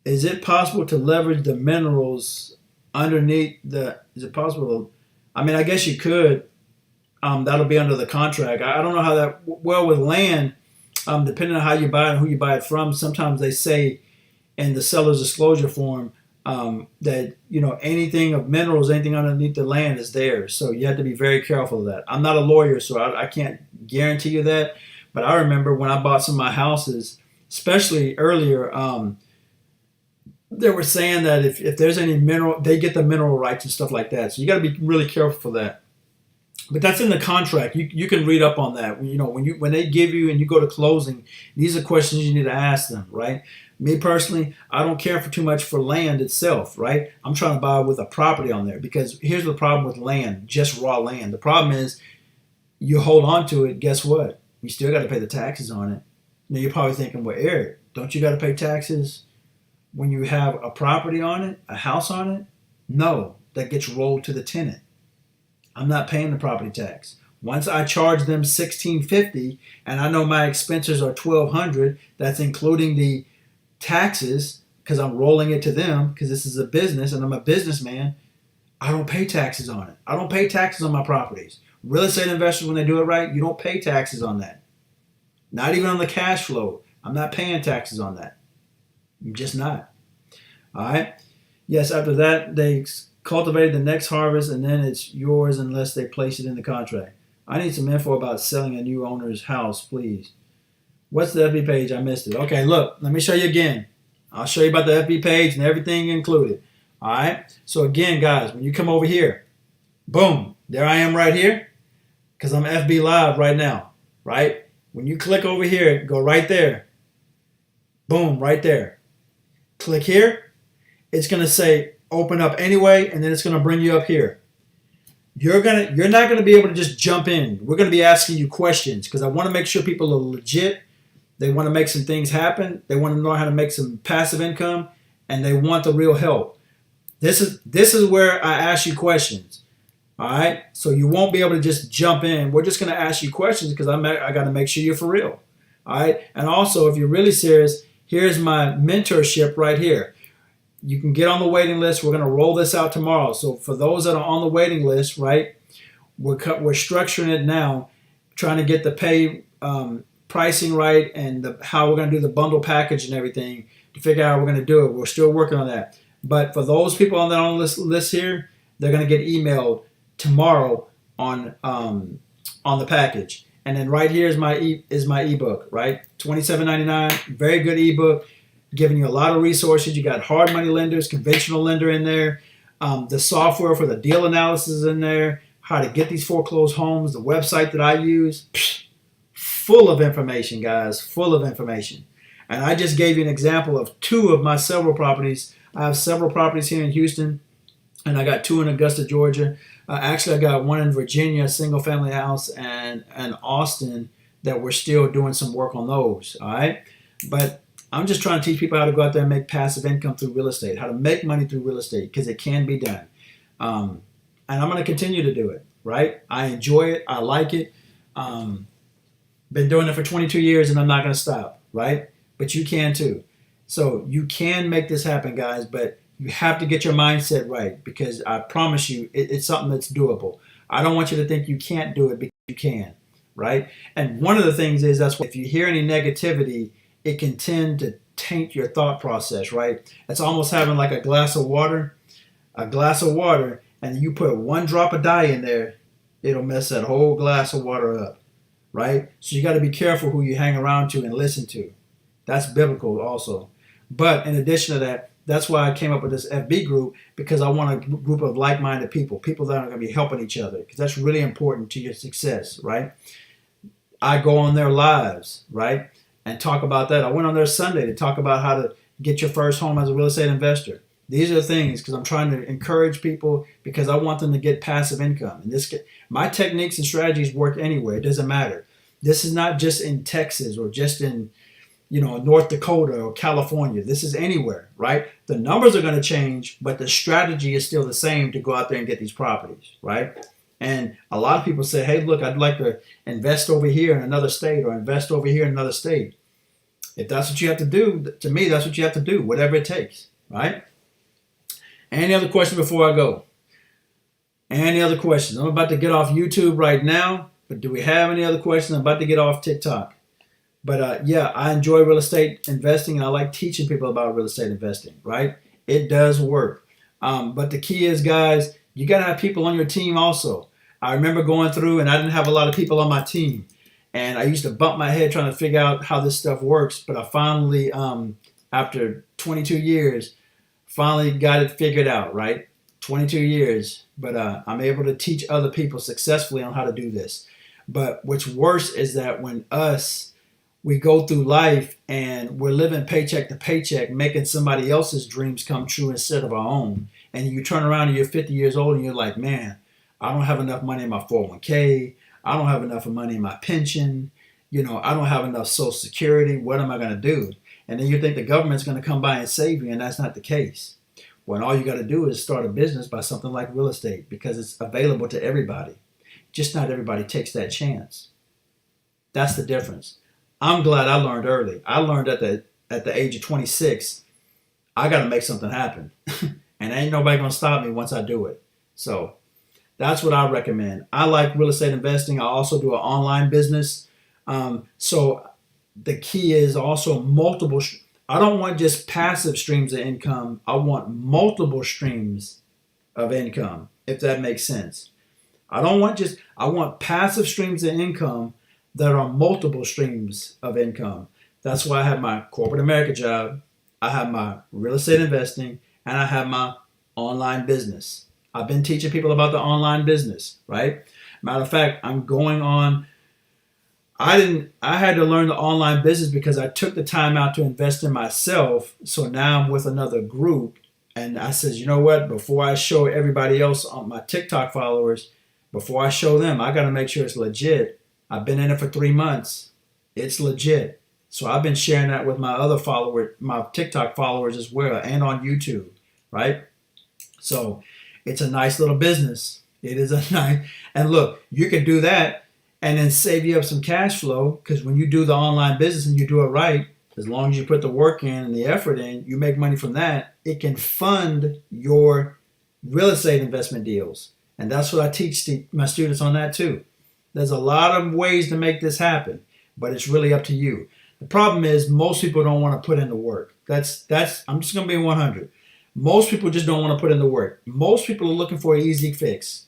Is it possible to leverage the minerals underneath is it possible to, I guess you could. That'll be under the contract. I don't know how that, well, with land, depending on how you buy it and who you buy it from, sometimes they say in the seller's disclosure form, that anything of minerals, anything underneath the land is theirs. So you have to be very careful of that. I'm not a lawyer, so I can't guarantee you that. But I remember when I bought some of my houses, especially earlier, they were saying that if there's any mineral, they get the mineral rights and stuff like that. So you got to be really careful for that. But that's in the contract. You can read up on that. When they give you and you go to closing, these are questions you need to ask them, right? Me personally, I don't care for too much for land itself, right? I'm trying to buy with a property on there, because here's the problem with land, just raw land. The problem is you hold on to it, guess what? You still got to pay the taxes on it. Now you're probably thinking, well, Eric, don't you got to pay taxes when you have a property on it, a house on it? No, that gets rolled to the tenant. I'm not paying the property tax. Once I charge them $1,650 and I know my expenses are $1,200, that's including the taxes, because I'm rolling it to them, because this is a business and I'm a businessman. I don't pay taxes on it. I don't pay taxes on my properties. Real estate investors, when they do it right, you don't pay taxes on that. Not even on the cash flow. I'm not paying taxes on that. I'm just not. All right. Yes, after that, they cultivated the next harvest, and then it's yours unless they place it in the contract. I need some info about selling a new owner's house, please. What's the FB page? I missed it. Okay, look, let me show you again. I'll show you about the FB page and everything included. All right? So again, guys, when you come over here, boom, there I am right here, because I'm FB Live right now, right? When you click over here, go right there. Boom, right there. Click here. It's going to say open up anyway, and then it's going to bring you up here. You're not going to be able to just jump in. We're going to be asking you questions, because I want to make sure people are legit. They want to make some things happen. They want to know how to make some passive income, and they want the real help. This is where I ask you questions. All right? So you won't be able to just jump in. We're just going to ask you questions, because I got to make sure you're for real. All right? And also, if you're really serious, here's my mentorship right here. You can get on the waiting list. We're going to roll this out tomorrow. So for those that are on the waiting list, right, we're structuring it now, trying to get the pay pricing right, and how we're going to do the bundle package and everything to figure out how we're going to do it. We're still working on that. But for those people on that list here, they're going to get emailed tomorrow on the package. And then right here is my ebook, right? $27.99, very good ebook, giving you a lot of resources. You got hard money lenders, conventional lender in there, the software for the deal analysis in there, how to get these foreclosed homes, the website that I use, full of information, guys, full of information. And I just gave you an example of two of my several properties. I have several properties here in Houston, and I got two in Augusta, Georgia. Actually, I got one in Virginia, a single family house, and Austin that we're still doing some work on those. All right, but I'm just trying to teach people how to go out there and make passive income through real estate, how to make money through real estate because it can be done. Um, and I'm going to continue to do it. Right? I enjoy it. I like it. Um, been doing it for 22 years, and I'm not going to stop. Right? But you can too. So you can make this happen, guys. But you have to get your mindset right because I promise you, it's something that's doable. I don't want you to think you can't do it because you can. Right? And one of the things is that's why if you hear any negativity, it can tend to taint your thought process. Right? It's almost having like a glass of water, and you put one drop of dye in there, it'll mess that whole glass of water up, right? So you got to be careful who you hang around to and listen to. That's biblical also. But in addition to that, that's why I came up with this FB group because I want a group of like-minded people that are going to be helping each other because that's really important to your success, right? I go on their lives, right, and talk about that. I went on there Sunday to talk about how to get your first home as a real estate investor. These are the things because I'm trying to encourage people because I want them to get passive income. And my techniques and strategies work anywhere. It doesn't matter. This is not just in Texas or just in North Dakota or California. This is anywhere, right? The numbers are going to change, but the strategy is still the same to go out there and get these properties, right? And a lot of people say, hey, look, I'd like to invest over here in another state or invest over here in another state. If that's what you have to do, to me, that's what you have to do, whatever it takes, right? Any other questions before I go? Any other questions? I'm about to get off YouTube right now, but do we have any other questions? I'm about to get off TikTok. But yeah, I enjoy real estate investing, and I like teaching people about real estate investing, right? It does work. But the key is, guys, you got to have people on your team also. I remember going through, and I didn't have a lot of people on my team. And I used to bump my head trying to figure out how this stuff works. But I finally, after 22 years, finally got it figured out, right? 22 years. But I'm able to teach other people successfully on how to do this. But what's worse is that when we go through life and we're living paycheck to paycheck, making somebody else's dreams come true instead of our own. And you turn around and you're 50 years old and you're like, man, I don't have enough money in my 401k. I don't have enough money in my pension. I don't have enough Social Security. What am I going to do? And then you think the government's going to come by and save you, and that's not the case. When all you got to do is start a business by something like real estate because it's available to everybody. Just not everybody takes that chance. That's the difference. I'm glad I learned early. I learned at the age of 26, I got to make something happen. And ain't nobody going to stop me once I do it. So that's what I recommend. I like real estate investing. I also do an online business. So the key is also multiple. I don't want just passive streams of income. I want multiple streams of income, if that makes sense. I want passive streams of income that are multiple streams of income. That's why I have my corporate America job, I have my real estate investing, and I have my online business. I've been teaching people about the online business, right? Matter of fact, I had to learn the online business because I took the time out to invest in myself. So now I'm with another group. And I said, you know what? Before I show everybody else on my TikTok followers, before I show them, I got to make sure it's legit. I've been in it for 3 months. It's legit. So I've been sharing that with my TikTok followers as well, and on YouTube, right? So it's a nice little business. It is a nice, and look, you can do that and then save you up some cash flow because when you do the online business and you do it right, as long as you put the work in and the effort in, you make money from that. It can fund your real estate investment deals. And that's what I teach my students on that too. There's a lot of ways to make this happen, but it's really up to you. The problem is most people don't want to put in the work. I'm just going to be 100. Most people just don't want to put in the work. Most people are looking for an easy fix.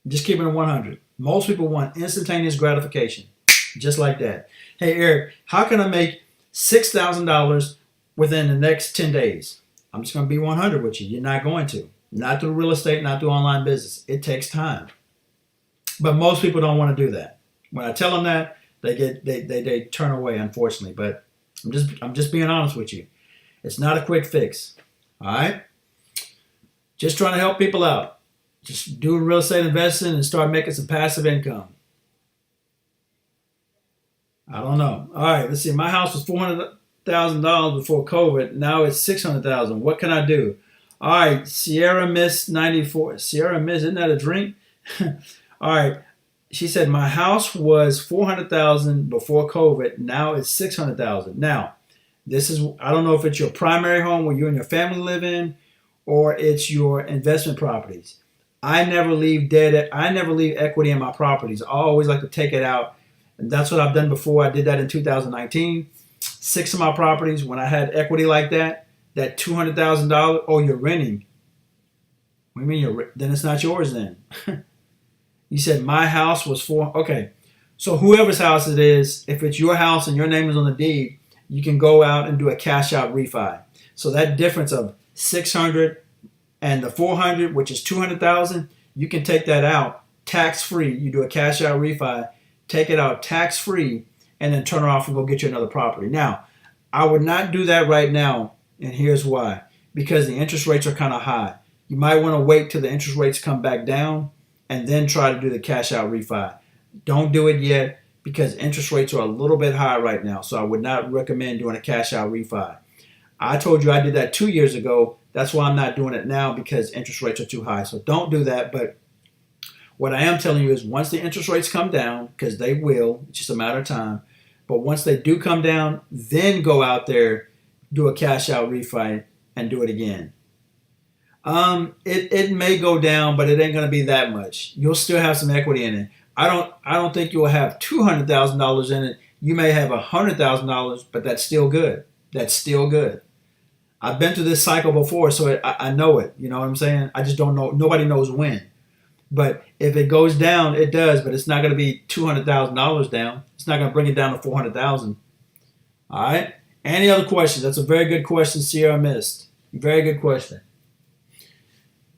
Just keeping it 100. Most people want instantaneous gratification, just like that. Hey, Eric, how can I make $6,000 within the next 10 days? I'm just going to be 100 with you. You're not going to. Not through real estate, not through online business. It takes time. But most people don't want to do that. When I tell them that, they turn away, unfortunately. But I'm just being honest with you. It's not a quick fix. All right? Just trying to help people out. Just do real estate investing and start making some passive income. I don't know. All right, let's see. My house was $400,000 before COVID. Now it's $600,000. What can I do? All right, Sierra Miss 94. Sierra Miss, isn't that a drink? All right. She said my house was $400,000 before COVID. Now it's $600,000. Now, this is, I don't know if it's your primary home where you and your family live in, or it's your investment properties. I never leave equity in my properties. I always like to take it out. And that's what I've done before. I did that in 2019. 6 of my properties, when I had equity like that $200,000, oh, you're renting. What do you mean then it's not yours then? You said my house was okay. So whoever's house it is, if it's your house and your name is on the deed, you can go out and do a cash out refi. So that difference of 600 and the 400, which is 200,000, you can take that out tax free. You do a cash out refi, take it out tax free, and then turn it off and go get you another property. Now, I would not do that right now, and here's why. Because the interest rates are kind of high. You might want to wait till the interest rates come back down and then try to do the cash out refi. Don't do it yet because interest rates are a little bit high right now. So I would not recommend doing a cash out refi. I told you I did that 2 years ago. That's why I'm not doing it now, because interest rates are too high. So don't do that. But what I am telling you is once the interest rates come down, because they will, it's just a matter of time. But once they do come down, then go out there, do a cash out refi and do it again. It may go down, but it ain't gonna be that much. You'll still have some equity in it. I don't think you'll have $200,000 in it. You may have $100,000, but that's still good. That's still good. I've been through this cycle before, so I know it. You know what I'm saying? I just don't know. Nobody knows when. But if it goes down, it does. But it's not going to be $200,000 down. It's not going to bring it down to $400,000. All right. Any other questions? That's a very good question, Sierra missed. Very good question.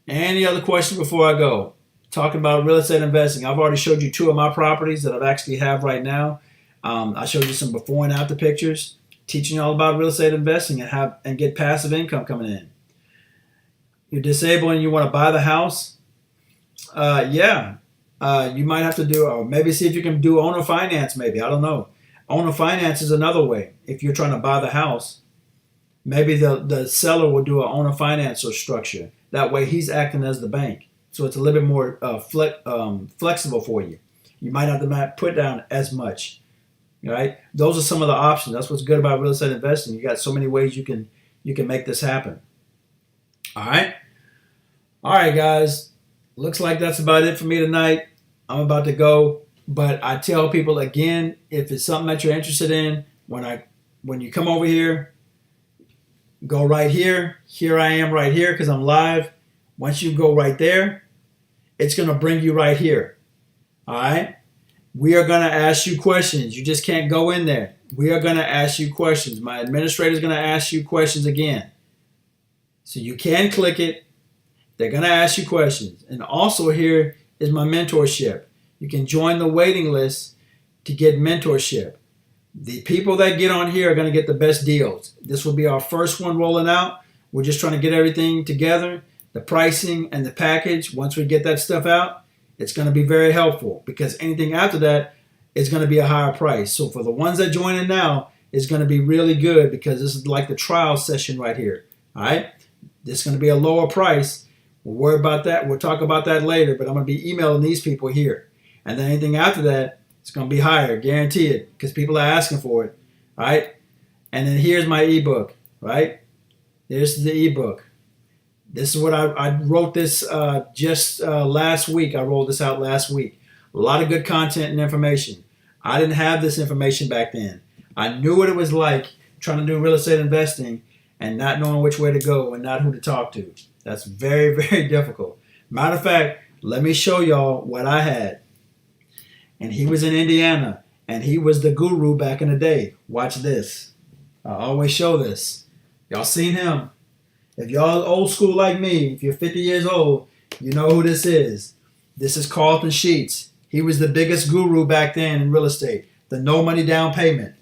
Any other questions before I go? Talking about real estate investing. I've already showed you 2 of my properties that I actually have right now. I showed you some before and after pictures, teaching you all about real estate investing and get passive income coming in. You're disabled and you want to buy the house? You might have to do, or maybe see if you can do owner finance. Maybe, I don't know. Owner finance is another way. If you're trying to buy the house, maybe the seller will do an owner finance or structure. That way he's acting as the bank. So it's a little bit more flexible for you. You might not have to put down as much. Right? Those are some of the options. That's what's good about real estate investing. You got so many ways you can make this happen. All right? All right, guys. Looks like that's about it for me tonight. I'm about to go. But I tell people again, if it's something that you're interested in, when you come over here, go right here. Here I am right here because I'm live. Once you go right there, it's going to bring you right here. All right? We are going to ask you questions. You just can't go in there. We are going to ask you questions. My administrator is going to ask you questions again. So you can click it. They're going to ask you questions. And also here is my mentorship. You can join the waiting list to get mentorship. The people that get on here are going to get the best deals. This will be our first one rolling out. We're just trying to get everything together, the pricing and the package. Once we get that stuff out, it's going to be very helpful because anything after that is going to be a higher price. So for the ones that join in now, it's going to be really good because this is like the trial session right here. All right? This is going to be a lower price. We'll worry about that. We'll talk about that later, but I'm going to be emailing these people here. And then anything after that, it's going to be higher, guarantee it, because people are asking for it. All right? And then here's my ebook, right? This is the ebook. This is what I wrote this just last week. I rolled this out last week. A lot of good content and information. I didn't have this information back then. I knew what it was like trying to do real estate investing and not knowing which way to go and not who to talk to. That's very, very difficult. Matter of fact, let me show y'all what I had. And he was in Indiana, and he was the guru back in the day. Watch this. I always show this. Y'all seen him? If y'all old school like me, if you're 50 years old, you know who this is. This is Carlton Sheets. He was the biggest guru back then in real estate. The no money down payment.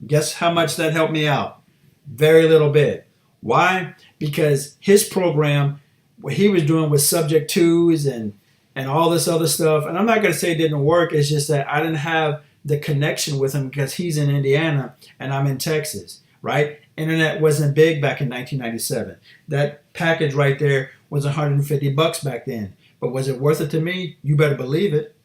Guess how much that helped me out? Very little bit. Why? Because his program what he was doing with subject twos and all this other stuff. And I'm not going to say it didn't work. It's just that I didn't have the connection with him because he's in Indiana and I'm in Texas, right? Internet wasn't big back in 1997. That package right there was $150 back then. But was it worth it to me? You better believe it.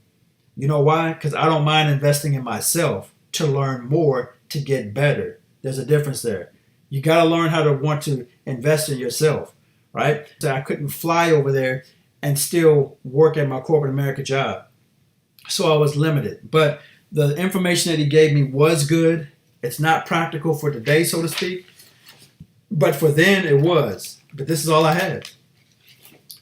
You know why? Because I don't mind investing in myself to learn more, to get better. There's a difference there. You got to learn how to want to invest in yourself, right? So I couldn't fly over there and still work at my corporate America job. So I was limited. But the information that he gave me was good. It's not practical for today, so to speak. But for then, it was. But this is all I had.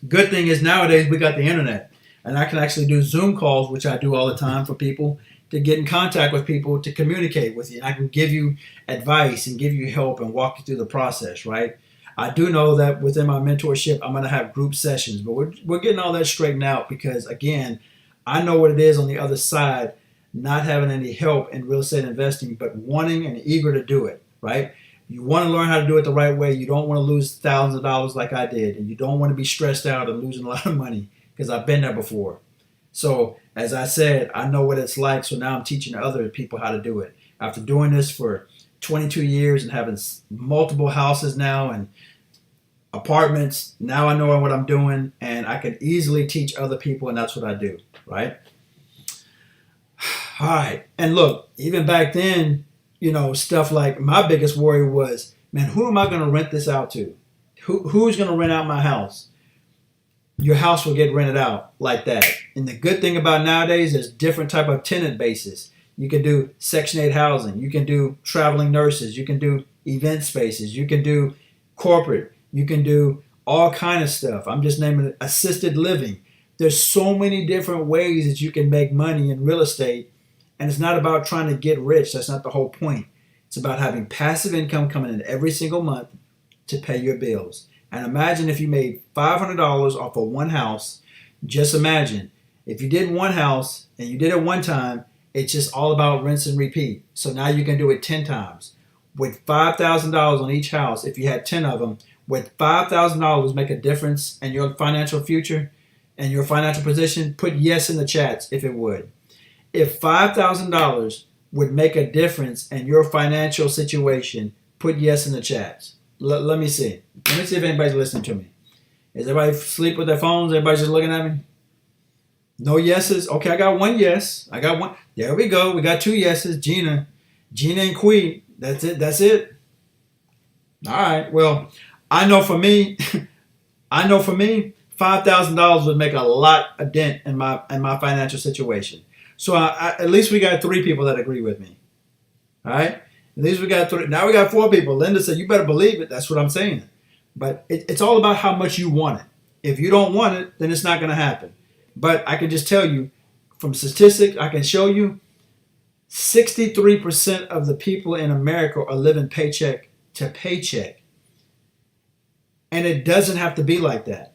Good thing is nowadays we got the internet. And I can actually do Zoom calls, which I do all the time for people, to get in contact with people, to communicate with you. And I can give you advice and give you help and walk you through the process, right? I do know that within my mentorship, I'm going to have group sessions. But we're getting all that straightened out because, again, I know what it is on the other side, not having any help in real estate investing, but wanting and eager to do it, right? You want to learn how to do it the right way. You don't want to lose thousands of dollars like I did. And you don't want to be stressed out and losing a lot of money, because I've been there before. So as I said, I know what it's like. So now I'm teaching other people how to do it. After doing this for 22 years and having multiple houses now and apartments, now I know what I'm doing and I can easily teach other people, and that's what I do, right? All right. And look, even back then, stuff like my biggest worry was, man, who am I going to rent this out to? Who's going to rent out my house? Your house will get rented out like that. And the good thing about nowadays is different type of tenant bases. You can do Section 8 housing. You can do traveling nurses. You can do event spaces. You can do corporate. You can do all kind of stuff. I'm just naming it assisted living. There's so many different ways that you can make money in real estate. And it's not about trying to get rich. That's not the whole point. It's about having passive income coming in every single month to pay your bills. And imagine if you made $500 off of one house. Just imagine if you did one house and you did it one time, it's just all about rinse and repeat. So now you can do it 10 times. With $5,000 on each house, if you had 10 of them, would $5,000 make a difference in your financial future and your financial position? Put yes in the chats if it would. If $5,000 would make a difference in your financial situation, put yes in the chats. Let me see. Let me see if anybody's listening to me. Is everybody asleep with their phones? Everybody's just looking at me? No yeses? Okay, I got one yes. I got one. There we go. We got two yeses. Gina and Quee. That's it. All right. Well, I know for me, $5,000 would make a lot of dent in my financial situation. So at least we got three people that agree with me. All right. At least we got three. Now we got four people. Linda said, you better believe it. That's what I'm saying. But it's all about how much you want it. If you don't want it, then it's not going to happen. But I can just tell you from statistics, I can show you 63% of the people in America are living paycheck to paycheck. And it doesn't have to be like that.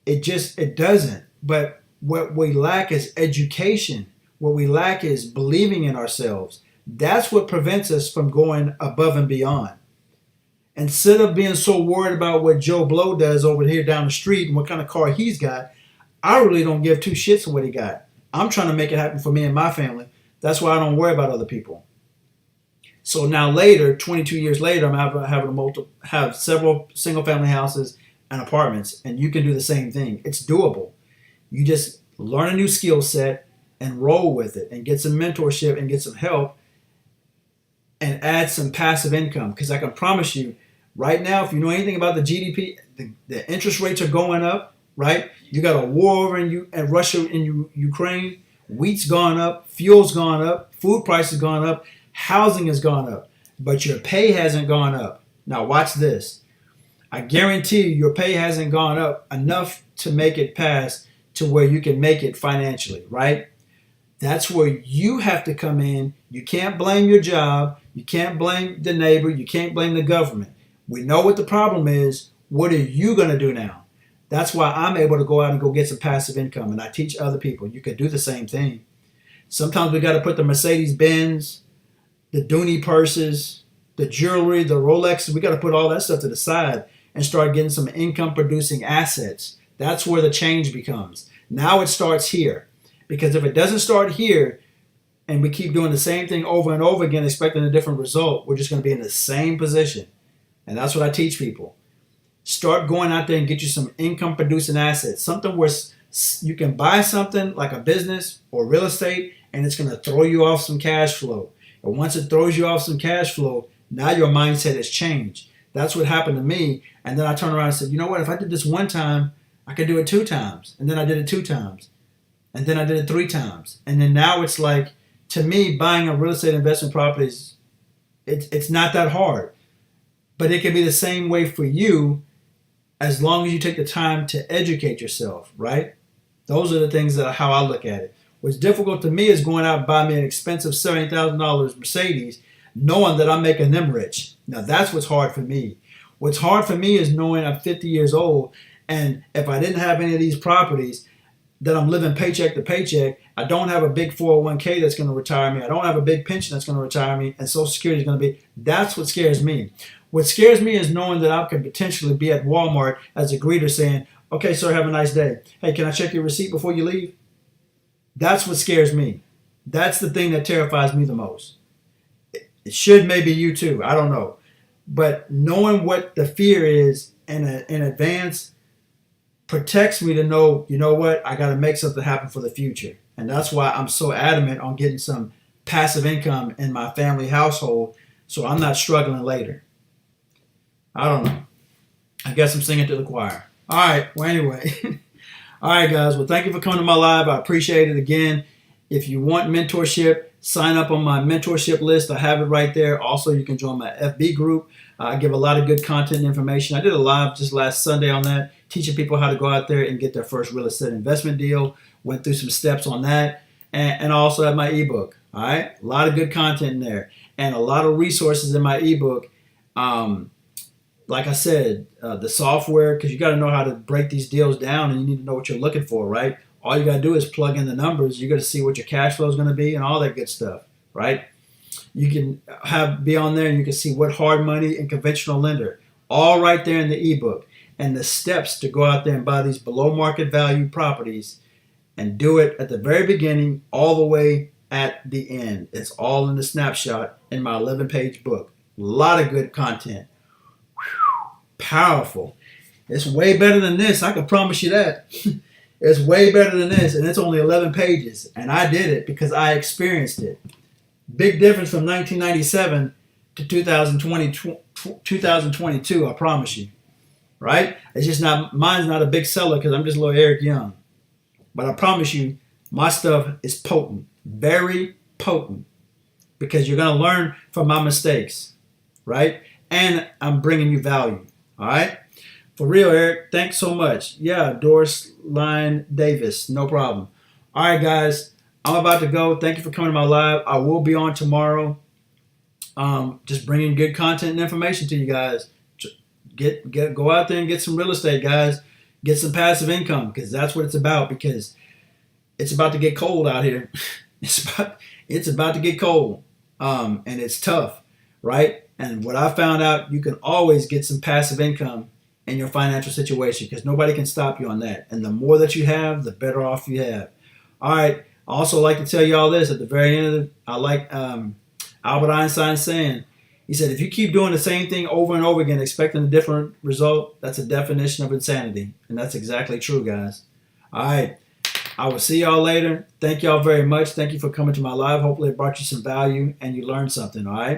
It doesn't. But what we lack is education. What we lack is believing in ourselves. That's what prevents us from going above and beyond. Instead of being so worried about what Joe Blow does over here down the street and what kind of car he's got, I really don't give two shits what he got. I'm trying to make it happen for me and my family. That's why I don't worry about other people. So now later, 22 years later, I'm have several single family houses and apartments, and you can do the same thing. It's doable. You just learn a new skill set and roll with it and get some mentorship and get some help and add some passive income. Because I can promise you, right now, if you know anything about the GDP, the interest rates are going up, right? You got a war over in Russia and Ukraine. Wheat's gone up, fuel's gone up, food prices gone up, housing has gone up, but your pay hasn't gone up. Now watch this. I guarantee you your pay hasn't gone up enough to make it past to where you can make it financially, right? That's where you have to come in. You can't blame your job. You can't blame the neighbor. You can't blame the government. We know what the problem is. What are you going to do now? That's why I'm able to go out and go get some passive income, and I teach other people. You could do the same thing. Sometimes we got to put the Mercedes-Benz, the Dooney purses, the jewelry, the Rolexes. We got to put all that stuff to the side and start getting some income producing assets. That's where the change becomes. Now it starts here. Because if it doesn't start here and we keep doing the same thing over and over again, expecting a different result, we're just going to be in the same position. And that's what I teach people. Start going out there and get you some income producing assets. Something where you can buy something like a business or real estate and it's going to throw you off some cash flow. And once it throws you off some cash flow, now your mindset has changed. That's what happened to me. And then I turned around and said, you know what? If I did this one time, I could do it 2 times. And then I did it 2 times. And then I did it 3 times. And then now it's like, to me, buying a real estate investment properties, it's not that hard. But it can be the same way for you as long as you take the time to educate yourself, right? Those are the things that how I look at it. What's difficult to me is going out and buying me an expensive $70,000 Mercedes, knowing that I'm making them rich. Now that's what's hard for me. What's hard for me is knowing I'm 50 years old, and if I didn't have any of these properties, that I'm living paycheck to paycheck. I don't have a big 401k that's going to retire me. I don't have a big pension that's going to retire me, and Social Security is going to be. That's what scares me. What scares me is knowing that I could potentially be at Walmart as a greeter saying, okay, sir, have a nice day. Hey, can I check your receipt before you leave? That's what scares me. That's the thing that terrifies me the most. It should maybe you too. I don't know. But knowing what the fear is in advance protects me to know, you know what, I got to make something happen for the future. And that's why I'm so adamant on getting some passive income in my family household so I'm not struggling later. I don't know. I guess I'm singing to the choir. All right. Well, anyway. All right, guys. Well, thank you for coming to my live. I appreciate it again. If you want mentorship, sign up on my mentorship list. I have it right there. Also, you can join my FB group. I give a lot of good content and information. I did a live just last Sunday on that, teaching people how to go out there and get their first real estate investment deal. Went through some steps on that. And I also have my ebook. All right. A lot of good content in there and a lot of resources in my ebook. Like I said, the software, because you got to know how to break these deals down and you need to know what you're looking for, right? All you got to do is plug in the numbers. You're going to see what your cash flow is going to be and all that good stuff, right? You can be on there and you can see what hard money and conventional lender, all right there in the ebook, and the steps to go out there and buy these below market value properties and do it at the very beginning all the way at the end. It's all in the snapshot in my 11-page book. A lot of good content. Powerful. It's way better than this. I can promise you that. It's way better than this, and it's only 11 pages. And I did it because I experienced it. Big difference from 1997 to 2022, I promise you. Right? It's just not, mine's not a big seller because I'm just a little Eric Young. But I promise you, my stuff is potent. Very potent. Because you're going to learn from my mistakes. Right? And I'm bringing you value. All right? For real, Eric, thanks so much. Yeah, Doris Line Davis, no problem. All right, guys, I'm about to go. Thank you for coming to my live. I will be on tomorrow. Just bringing good content and information to you guys. Go out there and get some real estate, guys. Get some passive income because that's what it's about. Because it's about to get cold out here. It's about to get cold, and it's tough, right? And what I found out, you can always get some passive income in your financial situation because nobody can stop you on that. And the more that you have, the better off you have. All right. I also like to tell you all this at the very end of it. I like Albert Einstein saying, he said, if you keep doing the same thing over and over again, expecting a different result, that's a definition of insanity. And that's exactly true, guys. All right. I will see y'all later. Thank y'all very much. Thank you for coming to my live. Hopefully it brought you some value and you learned something. All right.